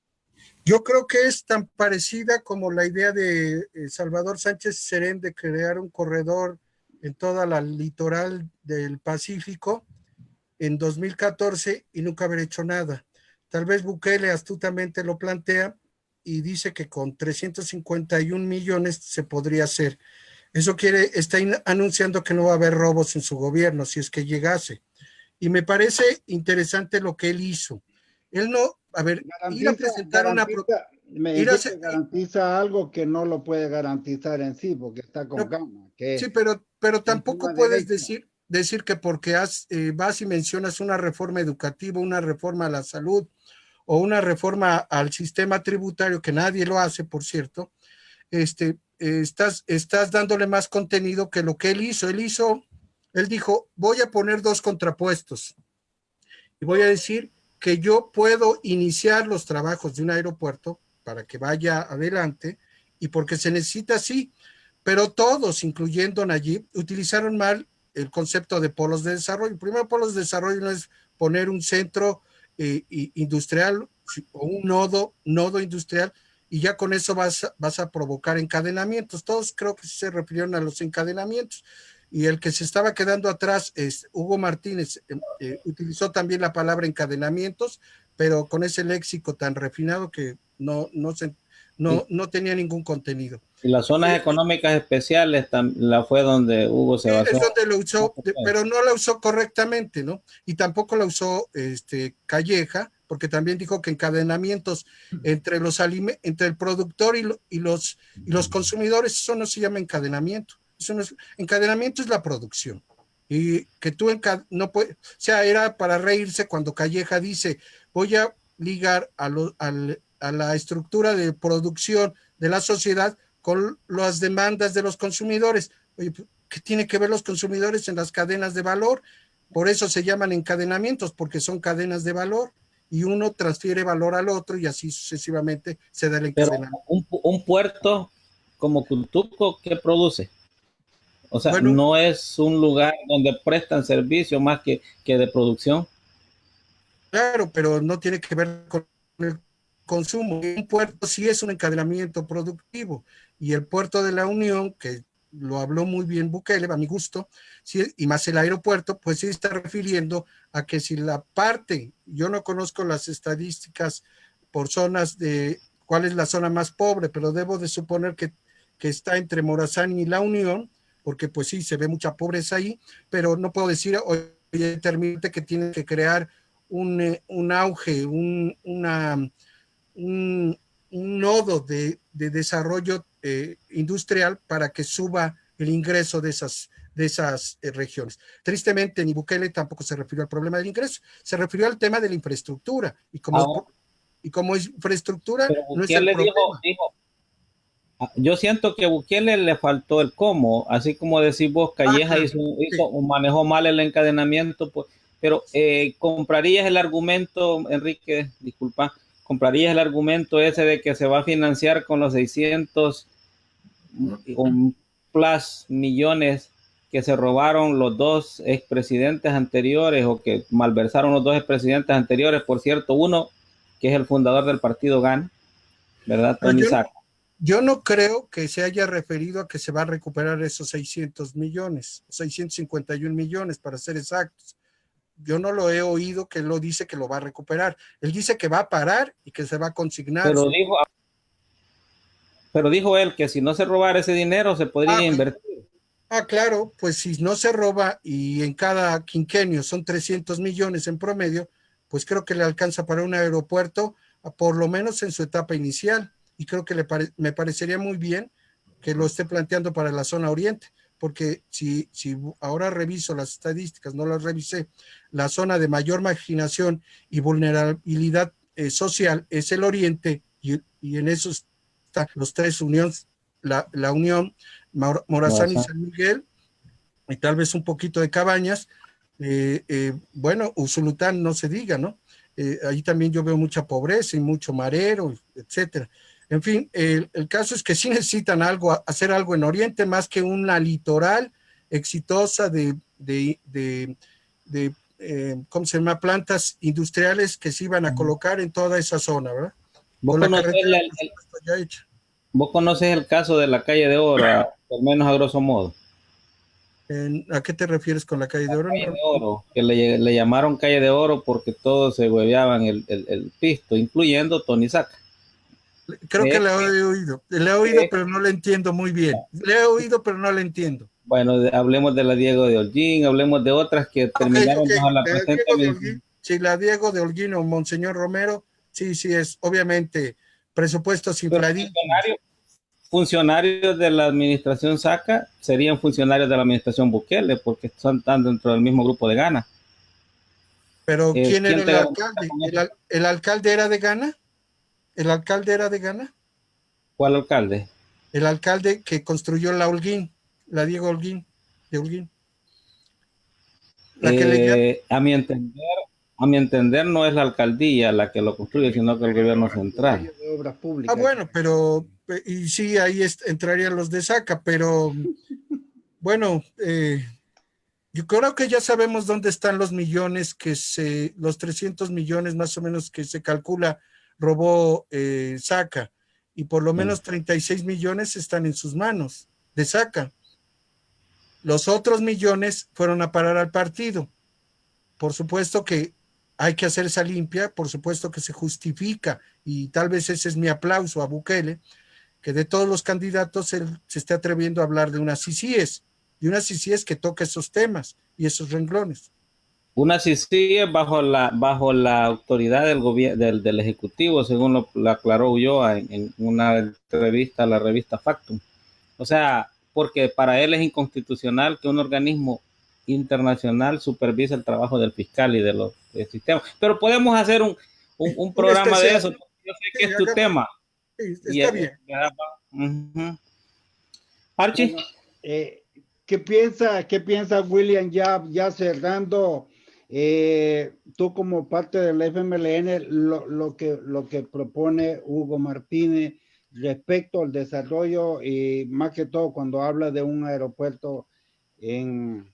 Yo creo que es tan parecida como la idea de Salvador Sánchez Serén de crear un corredor en toda la litoral del Pacífico en 2014 y nunca haber hecho nada. Tal vez Bukele astutamente lo plantea y dice que con 351 millones se podría hacer. Eso está anunciando que no va a haber robos en su gobierno, si es que llegase. Y me parece interesante lo que él hizo. Él no, a ver, ir a presentar garantiza algo que no lo puede garantizar en sí, porque está con gama. Sí, pero tampoco puedes decir que porque vas y mencionas una reforma educativa, una reforma a la salud o una reforma al sistema tributario, que nadie lo hace, por cierto, estás dándole más contenido que lo que él hizo. Él dijo, voy a poner 2 contrapuestos y voy a decir que yo puedo iniciar los trabajos de un aeropuerto para que vaya adelante y porque se necesita así, pero todos, incluyendo Nayib, utilizaron mal el concepto de polos de desarrollo. Primero, polos de desarrollo no es poner un centro industrial o un nodo industrial, y ya con eso vas a provocar encadenamientos. Todos creo que se refirieron a los encadenamientos, y el que se estaba quedando atrás es Hugo Martínez. Utilizó también la palabra encadenamientos, pero con ese léxico tan refinado que no tenía ningún contenido. Y las zonas económicas especiales la fue donde Hugo se basó. Es donde lo usó, pero no la usó correctamente, ¿no? Y tampoco la usó Calleja, porque también dijo que encadenamientos entre el productor y los consumidores, eso no se llama encadenamiento. Eso no es, encadenamiento es la producción. Y que tú no puedes, o sea, era para reírse cuando Calleja dice, voy a ligar a la estructura de producción de la sociedad con las demandas de los consumidores. Oye, ¿qué tiene que ver los consumidores en las cadenas de valor? Por eso se llaman encadenamientos, porque son cadenas de valor y uno transfiere valor al otro y así sucesivamente se da el encadenamiento. Pero un puerto como Cutuco, ¿qué produce? O sea, bueno, no es un lugar donde prestan servicio más que de producción. Claro, pero no tiene que ver con el consumo. Un puerto sí es un encadenamiento productivo y el puerto de la Unión, que lo habló muy bien Bukele, a mi gusto, sí, y más el aeropuerto, pues sí está refiriendo a que si la parte, yo no conozco las estadísticas por zonas de cuál es la zona más pobre, pero debo de suponer que está entre Morazán y la Unión, porque pues sí, se ve mucha pobreza ahí, pero no puedo decir, oye, determinante que tiene que crear un auge, un, un nodo de desarrollo industrial para que suba el ingreso de esas regiones. Tristemente, ni Bukele tampoco se refirió al problema del ingreso, se refirió al tema de la infraestructura Ahora, y como infraestructura pero no es el Bukele problema. yo siento que a Bukele le faltó el cómo, así como decís vos, Calleja Claro, sí. manejó mal el encadenamiento, pues, pero comprarías el argumento, Enrique, disculpa, comprarías el argumento ese de que se va a financiar con los 600 plus millones que se robaron los dos expresidentes anteriores o que malversaron los dos expresidentes anteriores, por cierto, uno que es el fundador del partido GAN, ¿verdad? Pero Tony Sack. yo no creo que se haya referido a que se va a recuperar esos 600 millones, 651 millones para ser exactos. Yo no lo he oído que él lo dice que lo va a recuperar. Él dice que va a parar y que se va a consignar. Pero dijo, pero dijo él que si no se robara ese dinero se podría Ah, invertir. claro, pues si no se roba y en cada quinquenio son 300 millones en promedio, pues creo que le alcanza para un aeropuerto, por lo menos en su etapa inicial. Y creo que me parecería muy bien que lo esté planteando para la zona oriente, porque si ahora reviso las estadísticas, no las revisé, la zona de mayor marginación y vulnerabilidad social es el oriente, y en eso están los tres uniones, la Unión, Morazán y San Miguel, y tal vez un poquito de Cabañas. Bueno, Usulután no se diga, ¿no? Ahí también yo veo mucha pobreza y mucho marero, etcétera. En fin, el caso es que sí necesitan hacer algo en Oriente más que una litoral exitosa ¿cómo se llama? Plantas industriales que se iban a colocar en toda esa zona, ¿verdad? ¿Vos Con la conocés, carretera, por supuesto, ya hecha. vos conocés el caso de la calle de Oro, al menos a grosso modo? ¿A qué te refieres con la calle de Oro? Calle de Oro, que le llamaron calle de Oro porque todos se hueveaban el pisto, incluyendo Tony Sack. Creo que le he oído, pero no le entiendo muy bien. Le he oído, pero no le entiendo. Bueno, hablemos de la Diego de Holguín, hablemos de otras que terminaron bajo la presente Holguín, sí, la Diego de Holguín o Monseñor Romero, sí, es obviamente presupuestos infladísimos. Funcionarios de la administración Saca serían funcionarios de la administración Bukele porque están dentro del mismo grupo de Gana. Pero ¿quién era el alcalde? ¿El alcalde era de Gana? ¿El alcalde era de Gana? ¿Cuál alcalde? El alcalde que construyó la Holguín, la Diego Holguín, de Holguín. La que a mi entender no es la alcaldía la que lo construye, sino que el gobierno central. Bueno, pero y sí, ahí entrarían los de Saca, pero bueno, yo creo que ya sabemos dónde están los millones los 300 millones más o menos que se calcula robó Saca, y por lo menos 36 millones están en sus manos de Saca. Los otros millones fueron a parar al partido. Por supuesto que hay que hacer esa limpia, por supuesto que se justifica, y tal vez ese es mi aplauso a Bukele, que de todos los candidatos él se esté atreviendo a hablar de unas CICIES, que toque esos temas y esos renglones. Una CICIE bajo la autoridad del gobierno del Ejecutivo, según lo aclaró Ulloa en una entrevista a la revista Factum. O sea, porque para él es inconstitucional que un organismo internacional supervise el trabajo del fiscal y de los sistemas. Pero podemos hacer un programa de eso. Yo sé que es tu tema. Sí, está bien. Archie. Bueno, ¿qué piensa William ya cerrando? Tú como parte del FMLN, lo que propone Hugo Martínez respecto al desarrollo y más que todo cuando habla de un aeropuerto en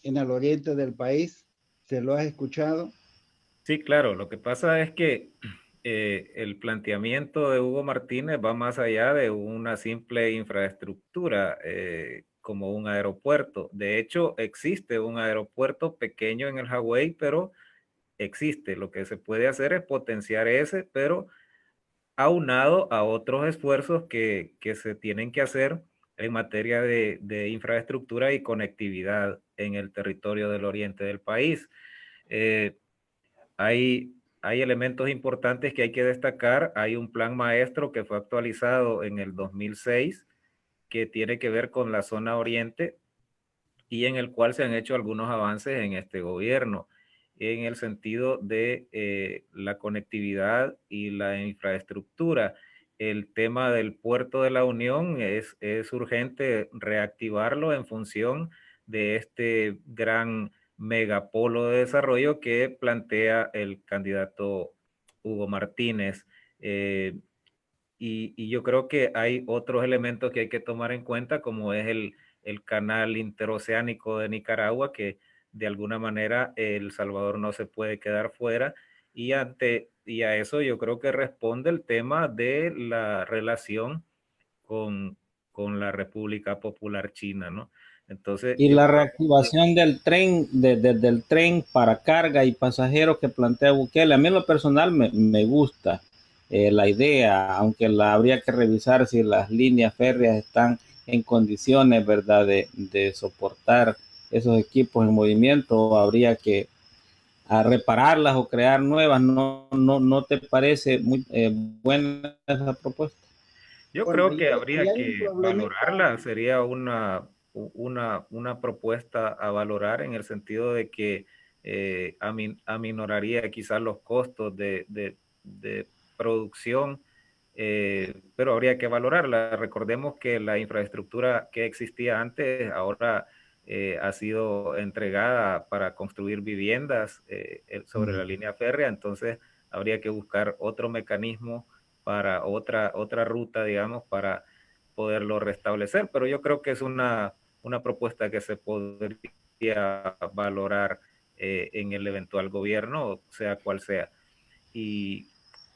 el oriente del país, ¿se lo has escuchado? Sí, claro. Lo que pasa es que el planteamiento de Hugo Martínez va más allá de una simple infraestructura como un aeropuerto. De hecho, existe un aeropuerto pequeño en el Hawái, pero existe. Lo que se puede hacer es potenciar ese, pero aunado a otros esfuerzos que se tienen que hacer en materia de infraestructura y conectividad en el territorio del oriente del país. Eh, hay elementos importantes que hay que destacar. Hay un plan maestro que fue actualizado en el 2006 que tiene que ver con la zona oriente y en el cual se han hecho algunos avances en este gobierno en el sentido de la conectividad y la infraestructura. El tema del puerto de la Unión es urgente reactivarlo en función de este gran megapolo de desarrollo que plantea el candidato Hugo Martínez. Y yo creo que hay otros elementos que hay que tomar en cuenta, como es el canal interoceánico de Nicaragua, que de alguna manera El Salvador no se puede quedar fuera. Y a eso yo creo que responde el tema de la relación con, con la República Popular China, ¿no? Entonces, Y yo la creo reactivación del tren, del tren para carga y pasajeros que plantea Bukele, a mí en lo personal me gusta la idea, aunque la habría que revisar si las líneas férreas están en condiciones, ¿verdad?, de soportar esos equipos en movimiento, habría que repararlas o crear nuevas. ¿No te parece muy buena esa propuesta? Yo Bueno, creo que y habría hay un que problemita. valorarla, sería una propuesta a valorar en el sentido de que aminoraría quizás los costos de producción, pero habría que valorarla. Recordemos que la infraestructura que existía antes ahora ha sido entregada para construir viviendas sobre la línea férrea, entonces habría que buscar otro mecanismo para otra ruta, digamos, para poderlo restablecer. Pero yo creo que es una propuesta que se podría valorar en el eventual gobierno, sea cual sea. Y,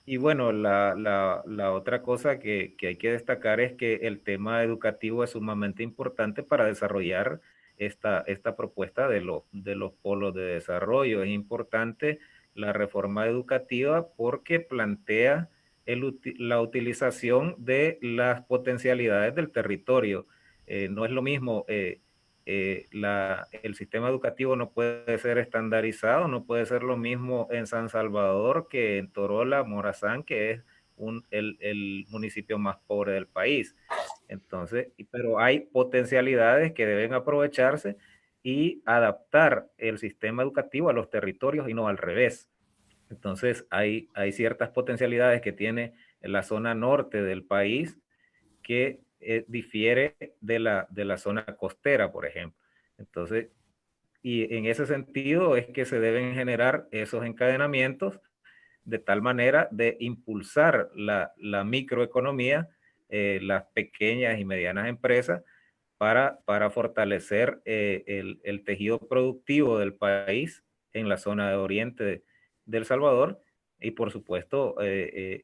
y bueno, la otra cosa que hay que destacar es que el tema educativo es sumamente importante para desarrollar esta propuesta de los polos de desarrollo. Es importante la reforma educativa porque plantea la utilización de las potencialidades del territorio. No es lo mismo, el sistema educativo no puede ser estandarizado, no puede ser lo mismo en San Salvador que en Torola, Morazán, que es el municipio más pobre del país. Entonces, pero hay potencialidades que deben aprovecharse y adaptar el sistema educativo a los territorios y no al revés. Entonces, hay ciertas potencialidades que tiene la zona norte del país que difiere de la zona costera, por ejemplo. Entonces, y en ese sentido es que se deben generar esos encadenamientos de tal manera de impulsar la microeconomía, las pequeñas y medianas empresas, para fortalecer el tejido productivo del país en la zona de oriente de El Salvador y por supuesto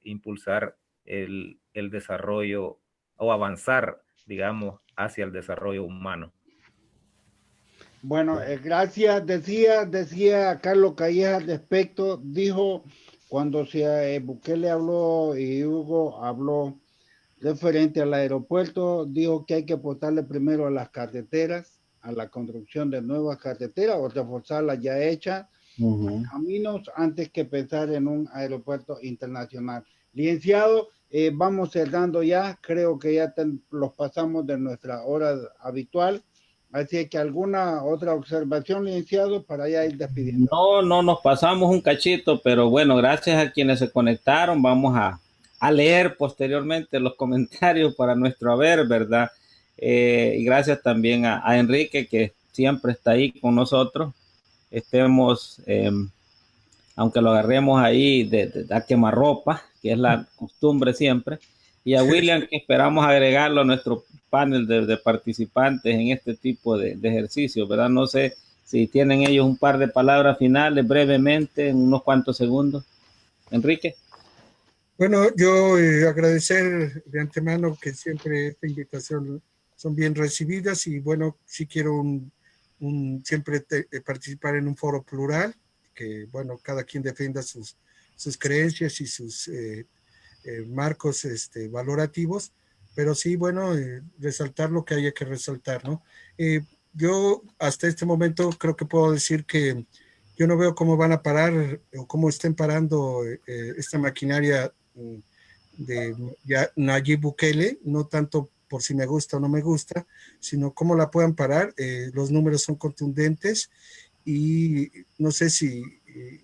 impulsar el desarrollo o avanzar, digamos, hacia el desarrollo humano. Bueno, gracias. Decía Carlos Calleja al respecto, dijo cuando Bukele habló y Hugo habló referente al aeropuerto, dijo que hay que apostarle primero a las carreteras, a la construcción de nuevas carreteras o reforzar las ya hechas, caminos, antes que pensar en un aeropuerto internacional. Licenciado, vamos cerrando ya, creo que ya los pasamos de nuestra hora habitual. Así que alguna otra observación, licenciado, para ya ir despidiendo. No nos pasamos un cachito, pero bueno, gracias a quienes se conectaron. Vamos a leer posteriormente los comentarios para nuestro haber, ¿verdad? Y gracias también a Enrique, que siempre está ahí con nosotros. Estemos, aunque lo agarremos ahí a quemarropa, que es la costumbre siempre. Y a William, que esperamos agregarlo a nuestro panel de participantes en este tipo de ejercicios, ¿verdad? No sé si tienen ellos un par de palabras finales brevemente, en unos cuantos segundos. Enrique. Bueno, yo agradecer de antemano que siempre esta invitación son bien recibidas y bueno, sí quiero siempre participar en un foro plural, que bueno, cada quien defienda sus creencias y sus marcos valorativos, pero sí, bueno, resaltar lo que haya que resaltar, ¿no? Yo hasta este momento creo que puedo decir que yo no veo cómo van a parar o cómo estén parando esta maquinaria de Nayib Bukele, no tanto por si me gusta o no me gusta, sino cómo la puedan parar. Los números son contundentes y no sé si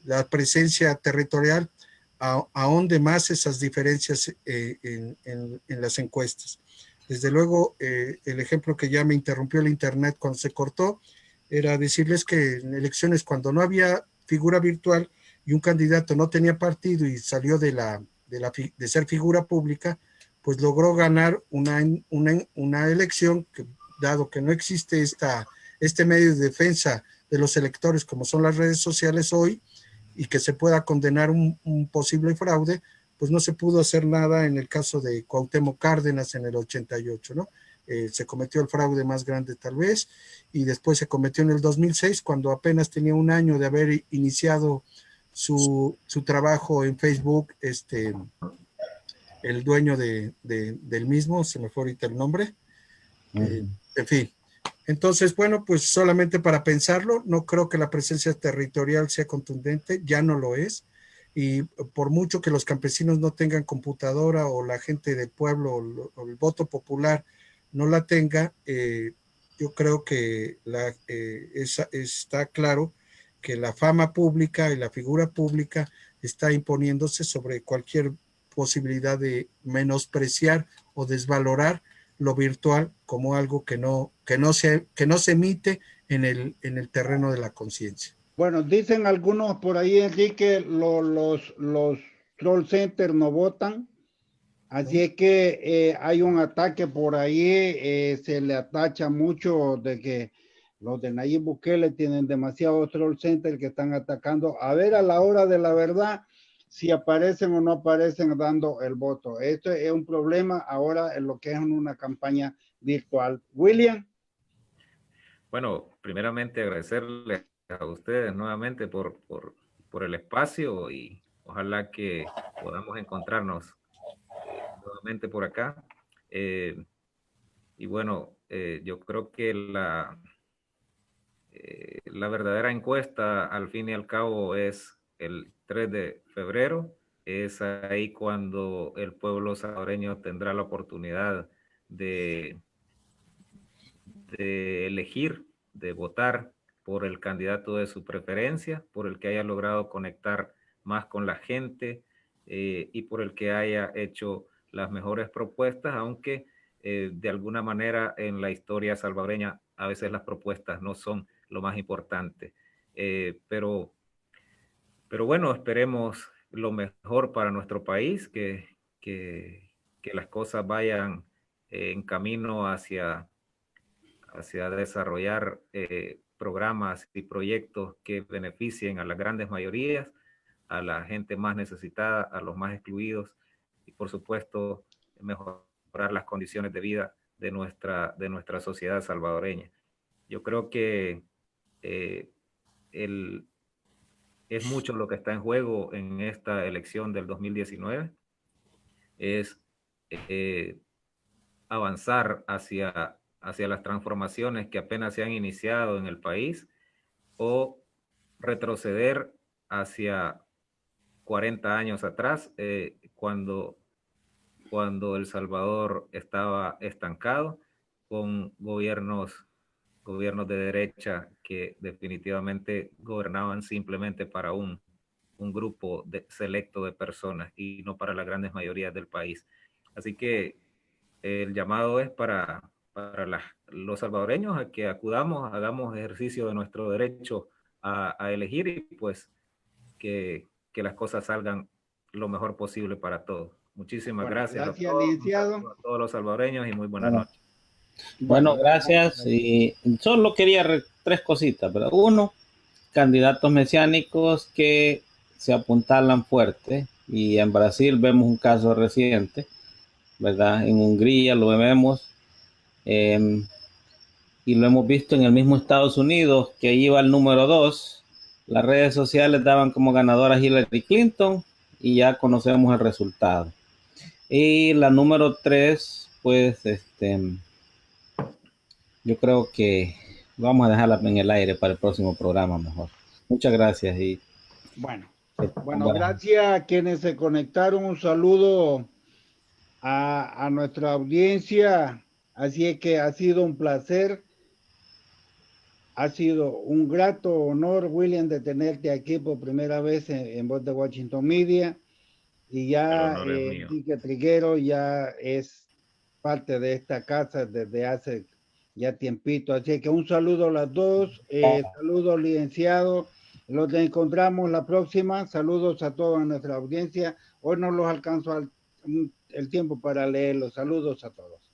la presencia territorial ahonde más esas diferencias en las encuestas. Desde luego, el ejemplo que ya me interrumpió el internet cuando se cortó era decirles que en elecciones cuando no había figura virtual y un candidato no tenía partido y salió de ser figura pública, pues logró ganar una elección que, dado que no existe este medio de defensa de los electores como son las redes sociales hoy, y que se pueda condenar un posible fraude, pues no se pudo hacer nada en el caso de Cuauhtémoc Cárdenas en el 88, ¿no? Se cometió el fraude más grande tal vez, y después se cometió en el 2006, cuando apenas tenía un año de haber iniciado su trabajo en Facebook, el dueño del mismo, se me fue ahorita el nombre, en fin. Entonces, bueno, pues solamente para pensarlo, no creo que la presencia territorial sea contundente, ya no lo es, y por mucho que los campesinos no tengan computadora o la gente del pueblo o el voto popular no la tenga, yo creo que está claro que la fama pública y la figura pública está imponiéndose sobre cualquier posibilidad de menospreciar o desvalorar lo virtual como algo que no se emite en el terreno de la conciencia. Bueno, dicen algunos por ahí, Enrique, los troll centers no votan, así es que hay un ataque por ahí, se le atacha mucho de que los de Nayib Bukele tienen demasiados troll centers que están atacando, a ver a la hora de la verdad si aparecen o no aparecen dando el voto. Esto es un problema ahora en lo que es una campaña virtual. William. Bueno, primeramente agradecerles a ustedes nuevamente por el espacio y ojalá que podamos encontrarnos nuevamente por acá. Y bueno, yo creo que la verdadera encuesta al fin y al cabo es el 3 de febrero. Es ahí cuando el pueblo salvadoreño tendrá la oportunidad de elegir, de votar por el candidato de su preferencia, por el que haya logrado conectar más con la gente y por el que haya hecho las mejores propuestas, aunque de alguna manera en la historia salvadoreña a veces las propuestas no son lo más importante. Pero bueno, esperemos lo mejor para nuestro país, que las cosas vayan en camino hacia desarrollar programas y proyectos que beneficien a las grandes mayorías, a la gente más necesitada, a los más excluidos y por supuesto mejorar las condiciones de vida de nuestra sociedad salvadoreña. Yo creo que es mucho lo que está en juego en esta elección del 2019. Es avanzar hacia las transformaciones que apenas se han iniciado en el país o retroceder hacia 40 años atrás, cuando El Salvador estaba estancado con gobiernos de derecha que definitivamente gobernaban simplemente para un grupo selecto de personas y no para las grandes mayorías del país. Así que el llamado es para los salvadoreños a que acudamos, hagamos ejercicio de nuestro derecho a elegir y pues que las cosas salgan lo mejor posible para todos. Muchísimas gracias gracias, licenciado. a todos los salvadoreños y muy buenas noches. Bueno, gracias. Y solo quería tres cositas, ¿verdad? Uno, candidatos mesiánicos que se apuntalan fuerte. Y en Brasil vemos un caso reciente, ¿verdad? En Hungría lo vemos. Y lo hemos visto en el mismo Estados Unidos, que iba al número 2. Las redes sociales daban como ganadora a Hillary Clinton y ya conocemos el resultado. Y la número 3, pues, yo creo que vamos a dejarla en el aire para el próximo programa mejor. Muchas gracias. Y bueno, gracias a quienes se conectaron. Un saludo a nuestra audiencia. Así es que ha sido un placer. Ha sido un grato honor, William, de tenerte aquí por primera vez en Voz de Washington Media. Y ya Enrique Triguero ya es parte de esta casa desde hace ya tiempito. Así que un saludo a las dos. Saludos, licenciado. Los encontramos la próxima. Saludos a toda nuestra audiencia. Hoy no los alcanzo el tiempo para leer los saludos a todos.